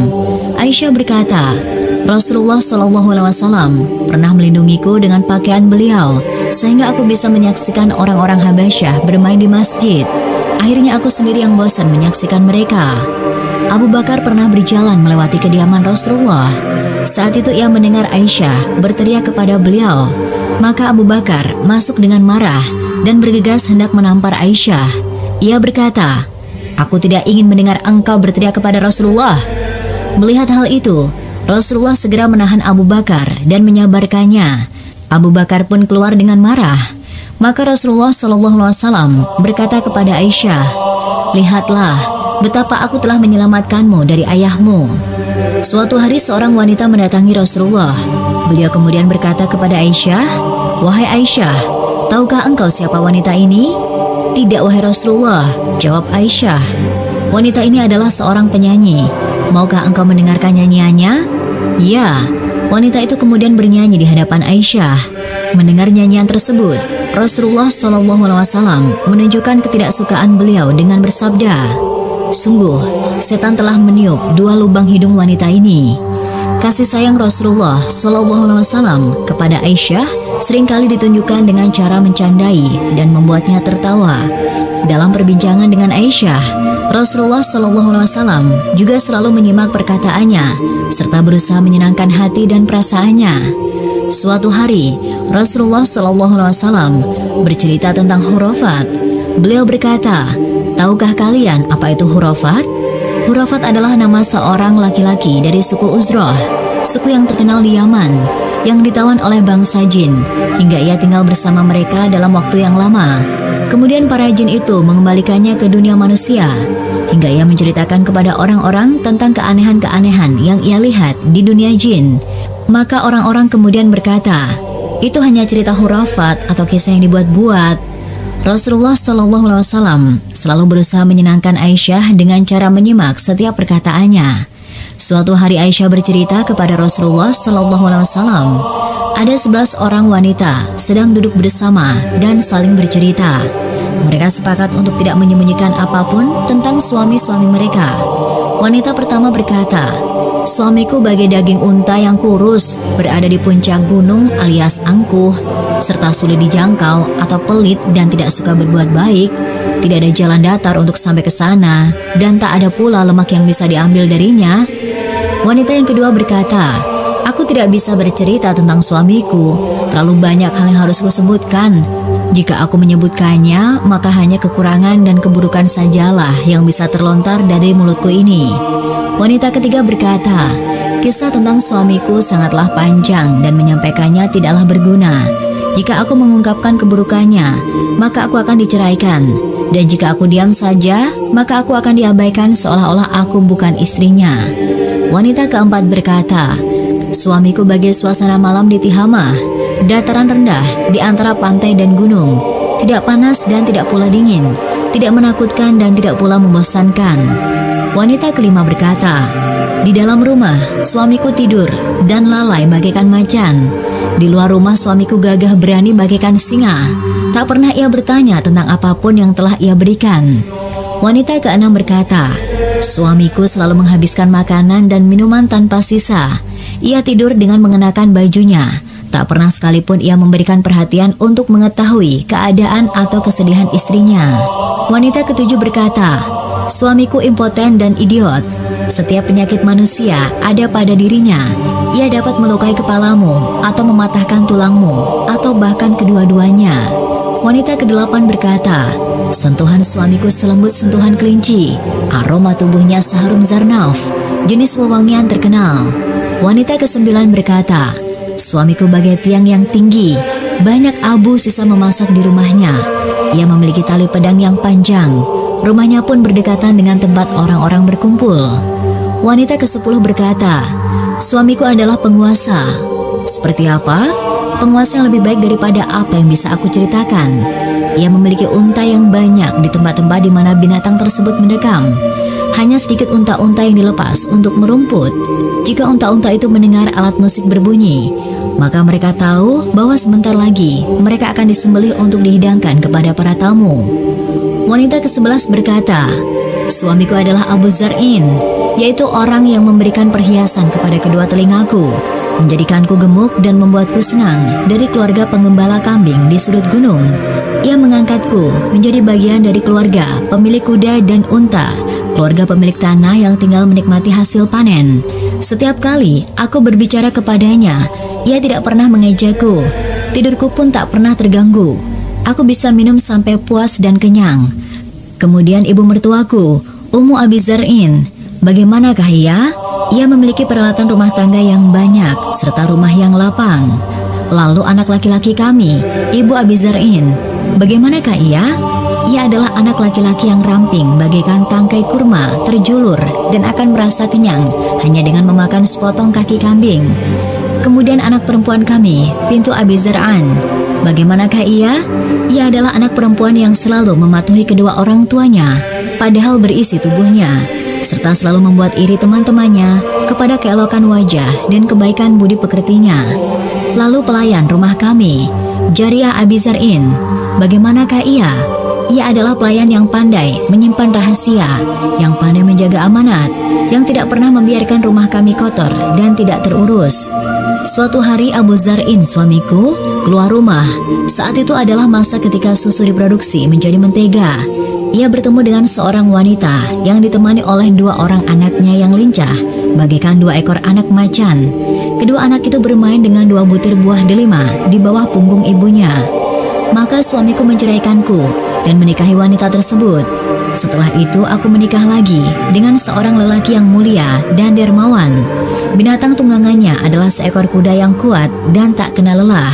Aisyah berkata, Rasulullah SAW pernah melindungiku dengan pakaian beliau, sehingga aku bisa menyaksikan orang-orang Habasyah bermain di masjid. Akhirnya aku sendiri yang bosan menyaksikan mereka. Abu Bakar pernah berjalan melewati kediaman Rasulullah. Saat itu ia mendengar Aisyah berteriak kepada beliau. Maka Abu Bakar masuk dengan marah dan bergegas hendak menampar Aisyah. Ia berkata, "Aku tidak ingin mendengar engkau berteriak kepada Rasulullah." Melihat hal itu, Rasulullah segera menahan Abu Bakar dan menyabarkannya. Abu Bakar pun keluar dengan marah. Maka Rasulullah SAW berkata kepada Aisyah, "Lihatlah betapa aku telah menyelamatkanmu dari ayahmu." Suatu hari seorang wanita mendatangi Rasulullah. Beliau kemudian berkata kepada Aisyah, "Wahai Aisyah, tahukah engkau siapa wanita ini?" "Tidak wahai Rasulullah," jawab Aisyah. "Wanita ini adalah seorang penyanyi. Maukah engkau mendengarkan nyanyiannya?" "Ya." Wanita itu kemudian bernyanyi di hadapan Aisyah. Mendengar nyanyian tersebut, Rasulullah SAW menunjukkan ketidaksukaan beliau dengan bersabda, "Sungguh, setan telah meniup dua lubang hidung wanita ini." Kasih sayang Rasulullah SAW kepada Aisyah seringkali ditunjukkan dengan cara mencandai dan membuatnya tertawa. Dalam perbincangan dengan Aisyah, Rasulullah SAW juga selalu menyimak perkataannya serta berusaha menyenangkan hati dan perasaannya. Suatu hari, Rasulullah SAW bercerita tentang hurafat. Beliau berkata, "Tahukah kalian apa itu hurafat?" Hurafat adalah nama seorang laki-laki dari suku Uzrah, suku yang terkenal di Yaman, yang ditawan oleh bangsa jin, hingga ia tinggal bersama mereka dalam waktu yang lama. Kemudian para jin itu mengembalikannya ke dunia manusia, hingga ia menceritakan kepada orang-orang tentang keanehan-keanehan yang ia lihat di dunia jin. Maka orang-orang kemudian berkata, "Itu hanya cerita hurafat atau kisah yang dibuat-buat." Rasulullah SAW selalu berusaha menyenangkan Aisyah dengan cara menyimak setiap perkataannya. Suatu hari Aisyah bercerita kepada Rasulullah SAW, ada 11 orang wanita sedang duduk bersama dan saling bercerita. Mereka sepakat untuk tidak menyembunyikan apapun tentang suami-suami mereka. Wanita pertama berkata, "Suamiku bagai daging unta yang kurus, berada di puncak gunung alias angkuh, serta sulit dijangkau atau pelit dan tidak suka berbuat baik. Tidak ada jalan datar untuk sampai ke sana, dan tak ada pula lemak yang bisa diambil darinya." Wanita yang kedua berkata, "Aku tidak bisa bercerita tentang suamiku, terlalu banyak hal yang harus kusebutkan. Jika aku menyebutkannya, maka hanya kekurangan dan keburukan sajalah yang bisa terlontar dari mulutku ini. Wanita ketiga berkata, kisah tentang suamiku sangatlah panjang dan menyampaikannya tidaklah berguna. Jika aku mengungkapkan keburukannya, maka aku akan diceraikan. Dan jika aku diam saja, maka aku akan diabaikan seolah-olah aku bukan istrinya. Wanita keempat berkata, suamiku bagai suasana malam di Tihamah, dataran rendah di antara pantai dan gunung, tidak panas dan tidak pula dingin, tidak menakutkan dan tidak pula membosankan. Wanita kelima berkata, di dalam rumah suamiku tidur dan lalai bagaikan macan. Di luar rumah suamiku gagah berani bagaikan singa. Tak pernah ia bertanya tentang apapun yang telah ia berikan. Wanita keenam berkata, suamiku selalu menghabiskan makanan dan minuman tanpa sisa. Ia tidur dengan mengenakan bajunya. Tak pernah sekalipun ia memberikan perhatian untuk mengetahui keadaan atau kesedihan istrinya. Wanita ketujuh berkata, suamiku impoten dan idiot. Setiap penyakit manusia ada pada dirinya. Ia dapat melukai kepalamu atau mematahkan tulangmu atau bahkan kedua-duanya. Wanita kedelapan berkata, sentuhan suamiku selembut sentuhan kelinci. Aroma tubuhnya seharum zarnaf, jenis wewangian terkenal. Wanita kesembilan berkata, suamiku bagai tiang yang tinggi. Banyak abu sisa memasak di rumahnya. Ia memiliki tali pedang yang panjang. Rumahnya pun berdekatan dengan tempat orang-orang berkumpul. Wanita ke-10 berkata, suamiku adalah penguasa. Seperti apa? Penguasa yang lebih baik daripada apa yang bisa aku ceritakan. Ia memiliki unta yang banyak di tempat-tempat di mana binatang tersebut mendekam. Hanya sedikit unta-unta yang dilepas untuk merumput. Jika unta-unta itu mendengar alat musik berbunyi, maka mereka tahu bahwa sebentar lagi mereka akan disembelih untuk dihidangkan kepada para tamu. Wanita ke-11 berkata, suamiku adalah Abu Zar'in, yaitu orang yang memberikan perhiasan kepada kedua telingaku, menjadikanku gemuk dan membuatku senang dari keluarga pengembala kambing di sudut gunung. Ia mengangkatku menjadi bagian dari keluarga pemilik kuda dan unta, keluarga pemilik tanah yang tinggal menikmati hasil panen. Setiap kali aku berbicara kepadanya, ia tidak pernah mengejakku. Tidurku pun tak pernah terganggu. Aku bisa minum sampai puas dan kenyang. Kemudian ibu mertuaku, Ummu Abi Zar'in, bagaimanakah ia? Ia memiliki peralatan rumah tangga yang banyak serta rumah yang lapang. Lalu anak laki-laki kami, Ibu Abi Zar'in, bagaimanakah ia? Ia adalah anak laki-laki yang ramping bagaikan tangkai kurma terjulur dan akan merasa kenyang hanya dengan memakan sepotong kaki kambing. Kemudian anak perempuan kami, Bintu Abi Zar'an, bagaimanakah ia? Ia adalah anak perempuan yang selalu mematuhi kedua orang tuanya, padahal berisi tubuhnya, serta selalu membuat iri teman-temannya kepada keelokan wajah dan kebaikan budi pekertinya. Lalu pelayan rumah kami, Jariyah Abi Zar'in, bagaimanakah ia? Ia adalah pelayan yang pandai menyimpan rahasia, yang pandai menjaga amanat, yang tidak pernah membiarkan rumah kami kotor dan tidak terurus. Suatu hari Abu Zar'in suamiku keluar rumah. Saat itu adalah masa ketika susu diproduksi menjadi mentega. Ia bertemu dengan seorang wanita yang ditemani oleh dua orang anaknya yang lincah, bagaikan dua ekor anak macan. Kedua anak itu bermain dengan dua butir buah delima di bawah punggung ibunya. Maka suamiku menceraikanku dan menikahi wanita tersebut. Setelah itu aku menikah lagi dengan seorang lelaki yang mulia dan dermawan. Binatang tunggangannya adalah seekor kuda yang kuat dan tak kenal lelah.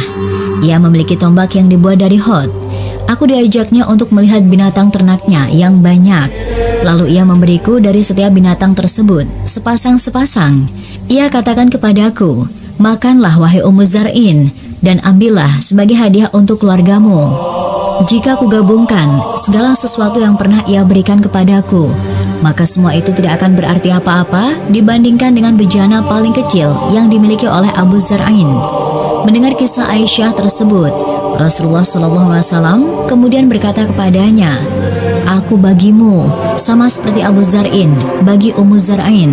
Ia memiliki tombak yang dibuat dari hot. Aku diajaknya untuk melihat binatang ternaknya yang banyak. Lalu ia memberiku dari setiap binatang tersebut sepasang-sepasang. Ia katakan kepadaku, makanlah wahai Ummu Zar'in, dan ambillah sebagai hadiah untuk keluargamu. Jika aku gabungkan segala sesuatu yang pernah ia berikan kepadaku, maka semua itu tidak akan berarti apa-apa dibandingkan dengan bejana paling kecil yang dimiliki oleh Abu Zar'in. Mendengar kisah Aisyah tersebut, Rasulullah SAW kemudian berkata kepadanya, aku bagimu sama seperti Abu Zar'in bagi Ummu Zar'in.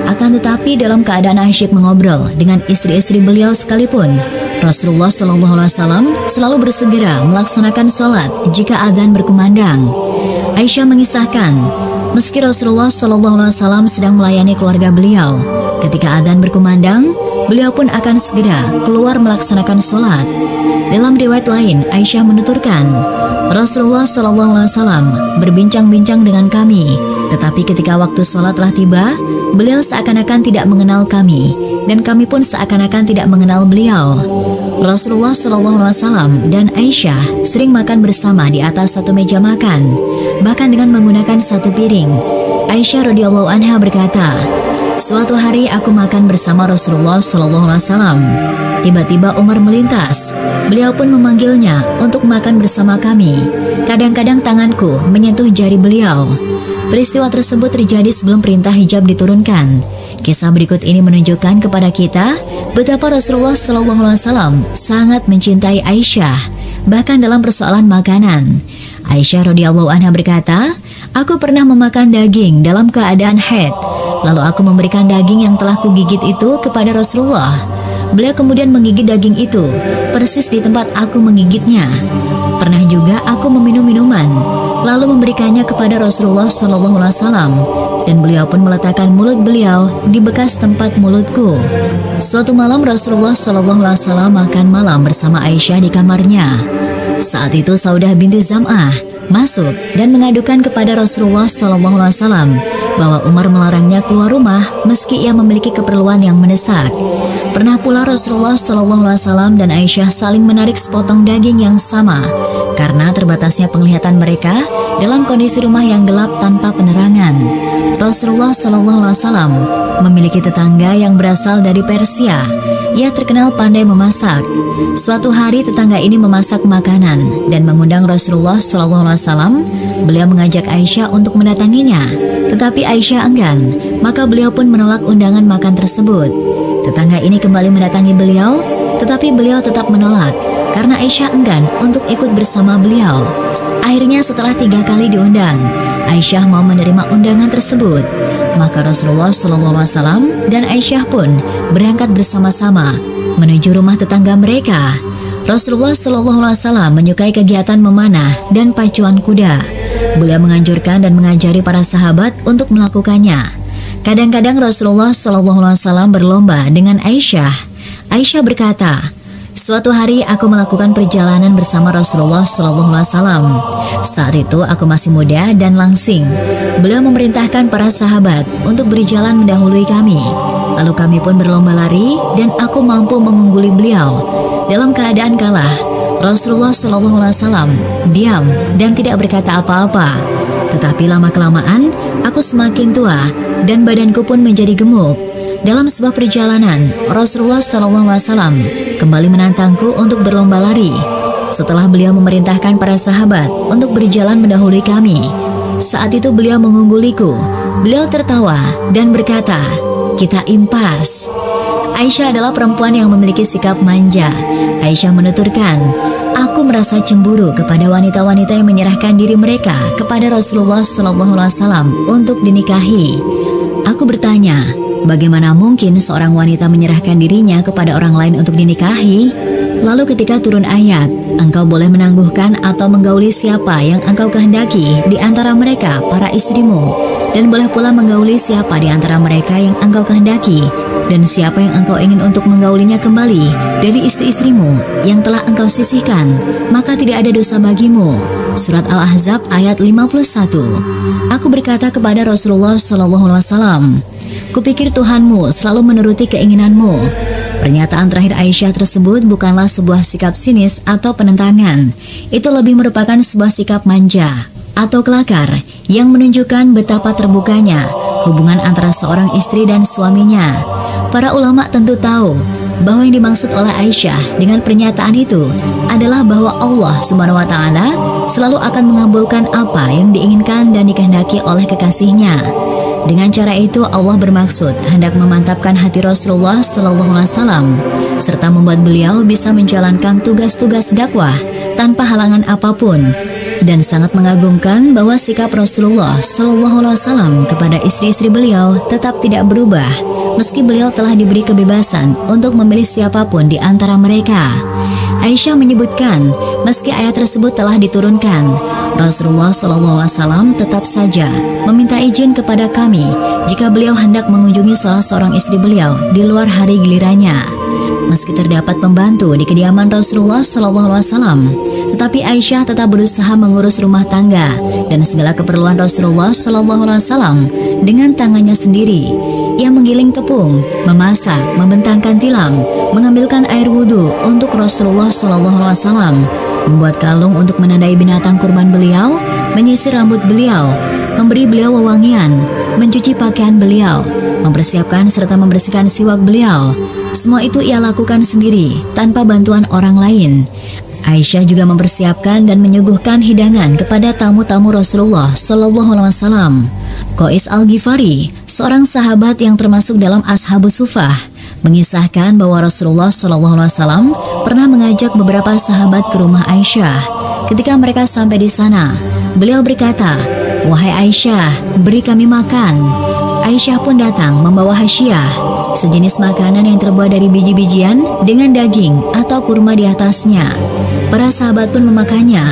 Akan tetapi dalam keadaan asyik mengobrol dengan istri-istri beliau sekalipun, Rasulullah SAW selalu bersegera melaksanakan sholat jika adzan berkumandang. Aisyah mengisahkan, meski Rasulullah SAW sedang melayani keluarga beliau, ketika adzan berkumandang, beliau pun akan segera keluar melaksanakan sholat. Dalam riwayat lain, Aisyah menuturkan, Rasulullah SAW berbincang-bincang dengan kami, tetapi ketika waktu sholat telah tiba, beliau seakan-akan tidak mengenal kami, dan kami pun seakan-akan tidak mengenal beliau. Rasulullah SAW dan Aisyah sering makan bersama di atas satu meja makan, bahkan dengan menggunakan satu piring. Aisyah radhiyallahu anha berkata, suatu hari aku makan bersama Rasulullah SAW. Tiba-tiba Umar melintas. Beliau pun memanggilnya untuk makan bersama kami. Kadang-kadang tanganku menyentuh jari beliau. Peristiwa tersebut terjadi sebelum perintah hijab diturunkan. Kisah berikut ini menunjukkan kepada kita betapa Rasulullah SAW sangat mencintai Aisyah, bahkan dalam persoalan makanan. Aisyah radhiyallahu anha berkata, aku pernah memakan daging dalam keadaan haid. Lalu aku memberikan daging yang telah kugigit itu kepada Rasulullah. Beliau kemudian menggigit daging itu persis di tempat aku menggigitnya. Pernah juga aku meminum minuman, lalu memberikannya kepada Rasulullah SAW, dan beliau pun meletakkan mulut beliau di bekas tempat mulutku. Suatu malam Rasulullah SAW makan malam bersama Aisyah di kamarnya. Saat itu Saudah binti Zam'ah masuk dan mengadukan kepada Rasulullah SAW bahwa Umar melarangnya keluar rumah meski ia memiliki keperluan yang mendesak. Pernah pula Rasulullah SAW dan Aisyah saling menarik sepotong daging yang sama karena terbatasnya penglihatan mereka dalam kondisi rumah yang gelap tanpa penerangan. Rasulullah SAW memiliki tetangga yang berasal dari Persia. Ia terkenal pandai memasak. Suatu hari tetangga ini memasak makanan dan mengundang Rasulullah SAW. Beliau mengajak Aisyah untuk mendatanginya, tetapi Aisyah enggan, maka beliau pun menolak undangan makan tersebut. Tetangga ini kembali mendatangi beliau, tetapi beliau tetap menolak karena Aisyah enggan untuk ikut bersama beliau. Akhirnya setelah 3 kali diundang, Aisyah mau menerima undangan tersebut. Maka Rasulullah SAW dan Aisyah pun berangkat bersama-sama menuju rumah tetangga mereka. Rasulullah SAW menyukai kegiatan memanah dan pacuan kuda. Beliau menganjurkan dan mengajari para sahabat untuk melakukannya. Kadang-kadang Rasulullah SAW berlomba dengan Aisyah. Aisyah berkata, suatu hari aku melakukan perjalanan bersama Rasulullah SAW. Saat itu aku masih muda dan langsing. Beliau memerintahkan para sahabat untuk berjalan mendahului kami. Lalu kami pun berlomba lari dan aku mampu mengungguli beliau. Dalam keadaan kalah, Rasulullah SAW diam dan tidak berkata apa-apa. Tetapi lama-kelamaan aku semakin tua dan badanku pun menjadi gemuk. Dalam sebuah perjalanan, Rasulullah SAW kembali menantangku untuk berlomba lari. Setelah beliau memerintahkan para sahabat untuk berjalan mendahului kami, saat itu beliau mengungguliku. Beliau tertawa dan berkata, kita impas. Aisyah adalah perempuan yang memiliki sikap manja. Aisyah menuturkan, aku merasa cemburu kepada wanita-wanita yang menyerahkan diri mereka kepada Rasulullah SAW untuk dinikahi. Aku bertanya, bagaimana mungkin seorang wanita menyerahkan dirinya kepada orang lain untuk dinikahi? Lalu ketika turun ayat, engkau boleh menangguhkan atau menggauli siapa yang engkau kehendaki di antara mereka para istrimu, dan boleh pula menggauli siapa di antara mereka yang engkau kehendaki, dan siapa yang engkau ingin untuk menggaulinya kembali dari istri-istrimu yang telah engkau sisihkan, maka tidak ada dosa bagimu. Surat Al-Ahzab ayat 51. Aku berkata kepada Rasulullah SAW, kupikir Tuhanmu selalu menuruti keinginanmu. Pernyataan terakhir Aisyah tersebut bukanlah sebuah sikap sinis atau penentangan. Itu lebih merupakan sebuah sikap manja atau kelakar yang menunjukkan betapa terbukanya hubungan antara seorang istri dan suaminya. Para ulama tentu tahu bahwa yang dimaksud oleh Aisyah dengan pernyataan itu adalah bahwa Allah Subhanahu wa Ta'ala selalu akan mengabulkan apa yang diinginkan dan dikehendaki oleh kekasihnya. Dengan cara itu Allah bermaksud hendak memantapkan hati Rasulullah SAW serta membuat beliau bisa menjalankan tugas-tugas dakwah tanpa halangan apapun. Dan sangat mengagumkan bahwa sikap Rasulullah SAW kepada istri-istri beliau tetap tidak berubah meski beliau telah diberi kebebasan untuk memilih siapapun di antara mereka. Aisyah menyebutkan, meski ayat tersebut telah diturunkan, Rasulullah SAW tetap saja meminta izin kepada kami jika beliau hendak mengunjungi salah seorang istri beliau di luar hari gilirannya. Meski terdapat pembantu di kediaman Rasulullah SAW, tetapi Aisyah tetap berusaha mengurus rumah tangga dan segala keperluan Rasulullah SAW dengan tangannya sendiri. Ia menggiling tepung, memasak, membentangkan tilam, mengambilkan air wudhu untuk Rasulullah SAW, membuat kalung untuk menandai binatang kurban beliau, menyisir rambut beliau, memberi beliau wewangian, mencuci pakaian beliau, mempersiapkan serta membersihkan siwak beliau. Semua itu ia lakukan sendiri tanpa bantuan orang lain. Aisyah juga mempersiapkan dan menyuguhkan hidangan kepada tamu-tamu Rasulullah SAW. Qais Al-Ghifari, seorang sahabat yang termasuk dalam Ashabus Suffah, mengisahkan bahwa Rasulullah SAW pernah mengajak beberapa sahabat ke rumah Aisyah. Ketika mereka sampai di sana, beliau berkata, "Wahai Aisyah, beri kami makan." Aisyah pun datang membawa hasyiah, sejenis makanan yang terbuat dari biji-bijian dengan daging atau kurma di atasnya. Para sahabat pun memakannya.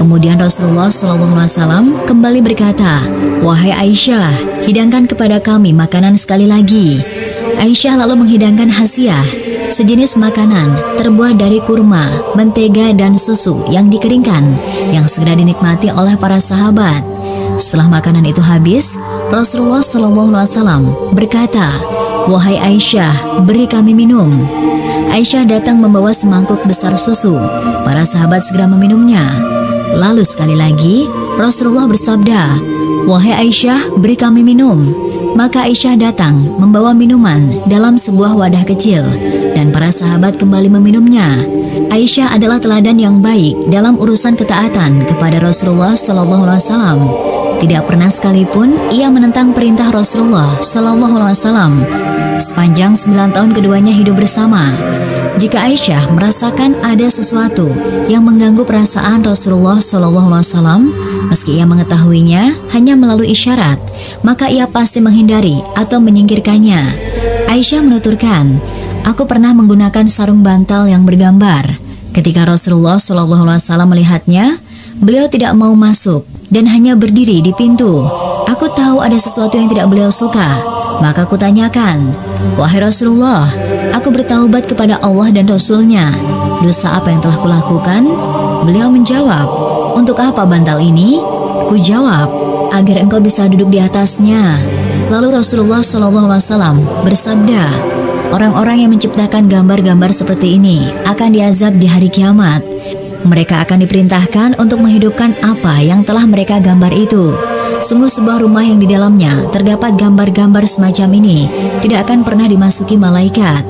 Kemudian Rasulullah SAW kembali berkata, "Wahai Aisyah, hidangkan kepada kami makanan sekali lagi." Aisyah lalu menghidangkan hasyiah, sejenis makanan terbuat dari kurma, mentega, dan susu yang dikeringkan, yang segera dinikmati oleh para sahabat. Setelah makanan itu habis, Rasulullah SAW berkata, "Wahai Aisyah, beri kami minum." Aisyah datang membawa semangkuk besar susu. Para sahabat segera meminumnya. Lalu sekali lagi, Rasulullah bersabda, "Wahai Aisyah, beri kami minum." Maka Aisyah datang membawa minuman dalam sebuah wadah kecil, dan para sahabat kembali meminumnya. Aisyah adalah teladan yang baik dalam urusan ketaatan kepada Rasulullah SAW. Tidak pernah sekalipun ia menentang perintah Rasulullah SAW. Sepanjang 9 tahun keduanya hidup bersama. Jika Aisyah merasakan ada sesuatu yang mengganggu perasaan Rasulullah SAW, meski ia mengetahuinya hanya melalui isyarat, maka ia pasti menghindari atau menyingkirkannya. Aisyah menuturkan, "Aku pernah menggunakan sarung bantal yang bergambar. Ketika Rasulullah SAW melihatnya, beliau tidak mau masuk dan hanya berdiri di pintu. Aku tahu ada sesuatu yang tidak beliau suka. Maka aku tanyakan, 'Wahai Rasulullah, aku bertaubat kepada Allah dan Rasulnya. Dosa apa yang telah kulakukan?' Beliau menjawab, 'Untuk apa bantal ini?' Kujawab, 'Agar engkau bisa duduk di atasnya.' Lalu Rasulullah SAW bersabda, 'Orang-orang yang menciptakan gambar-gambar seperti ini akan diazab di hari kiamat. Mereka akan diperintahkan untuk menghidupkan apa yang telah mereka gambar itu. Sungguh sebuah rumah yang di dalamnya terdapat gambar-gambar semacam ini tidak akan pernah dimasuki malaikat.'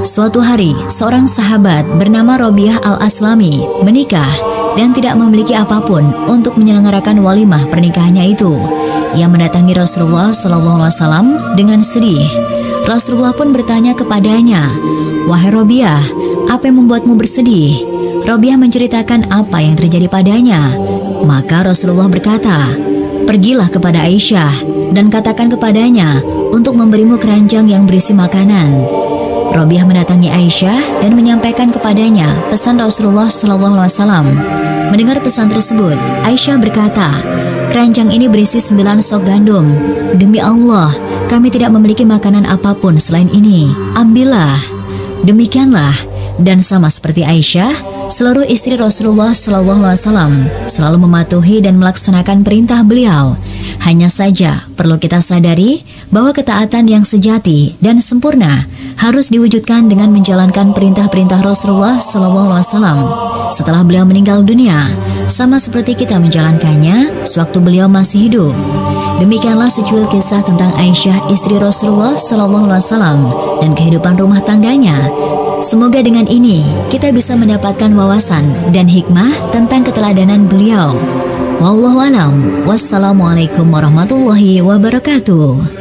Suatu hari, seorang sahabat bernama Robiah Al-Aslami menikah dan tidak memiliki apapun untuk menyelenggarakan walimah pernikahannya itu. Ia mendatangi Rasulullah SAW dengan sedih. Rasulullah pun bertanya kepadanya, "Wahai Robiah, apa yang membuatmu bersedih?" Robiah menceritakan apa yang terjadi padanya. Maka Rasulullah berkata, "Pergilah kepada Aisyah dan katakan kepadanya untuk memberimu keranjang yang berisi makanan." Robiah mendatangi Aisyah dan menyampaikan kepadanya pesan Rasulullah SAW. Mendengar pesan tersebut, Aisyah berkata, "Keranjang ini berisi 9 sok gandum. Demi Allah, kami tidak memiliki makanan apapun selain ini. Ambillah." Demikianlah, dan sama seperti Aisyah, seluruh istri Rasulullah SAW selalu mematuhi dan melaksanakan perintah beliau. Hanya saja perlu kita sadari bahwa ketaatan yang sejati dan sempurna harus diwujudkan dengan menjalankan perintah-perintah Rasulullah SAW setelah beliau meninggal dunia, sama seperti kita menjalankannya sewaktu beliau masih hidup. Demikianlah secuil kisah tentang Aisyah istri Rasulullah SAW dan kehidupan rumah tangganya. Semoga dengan ini kita bisa mendapatkan wawasan dan hikmah tentang keteladanan beliau. Wallahu a'lam. Wassalamualaikum warahmatullahi wabarakatuh.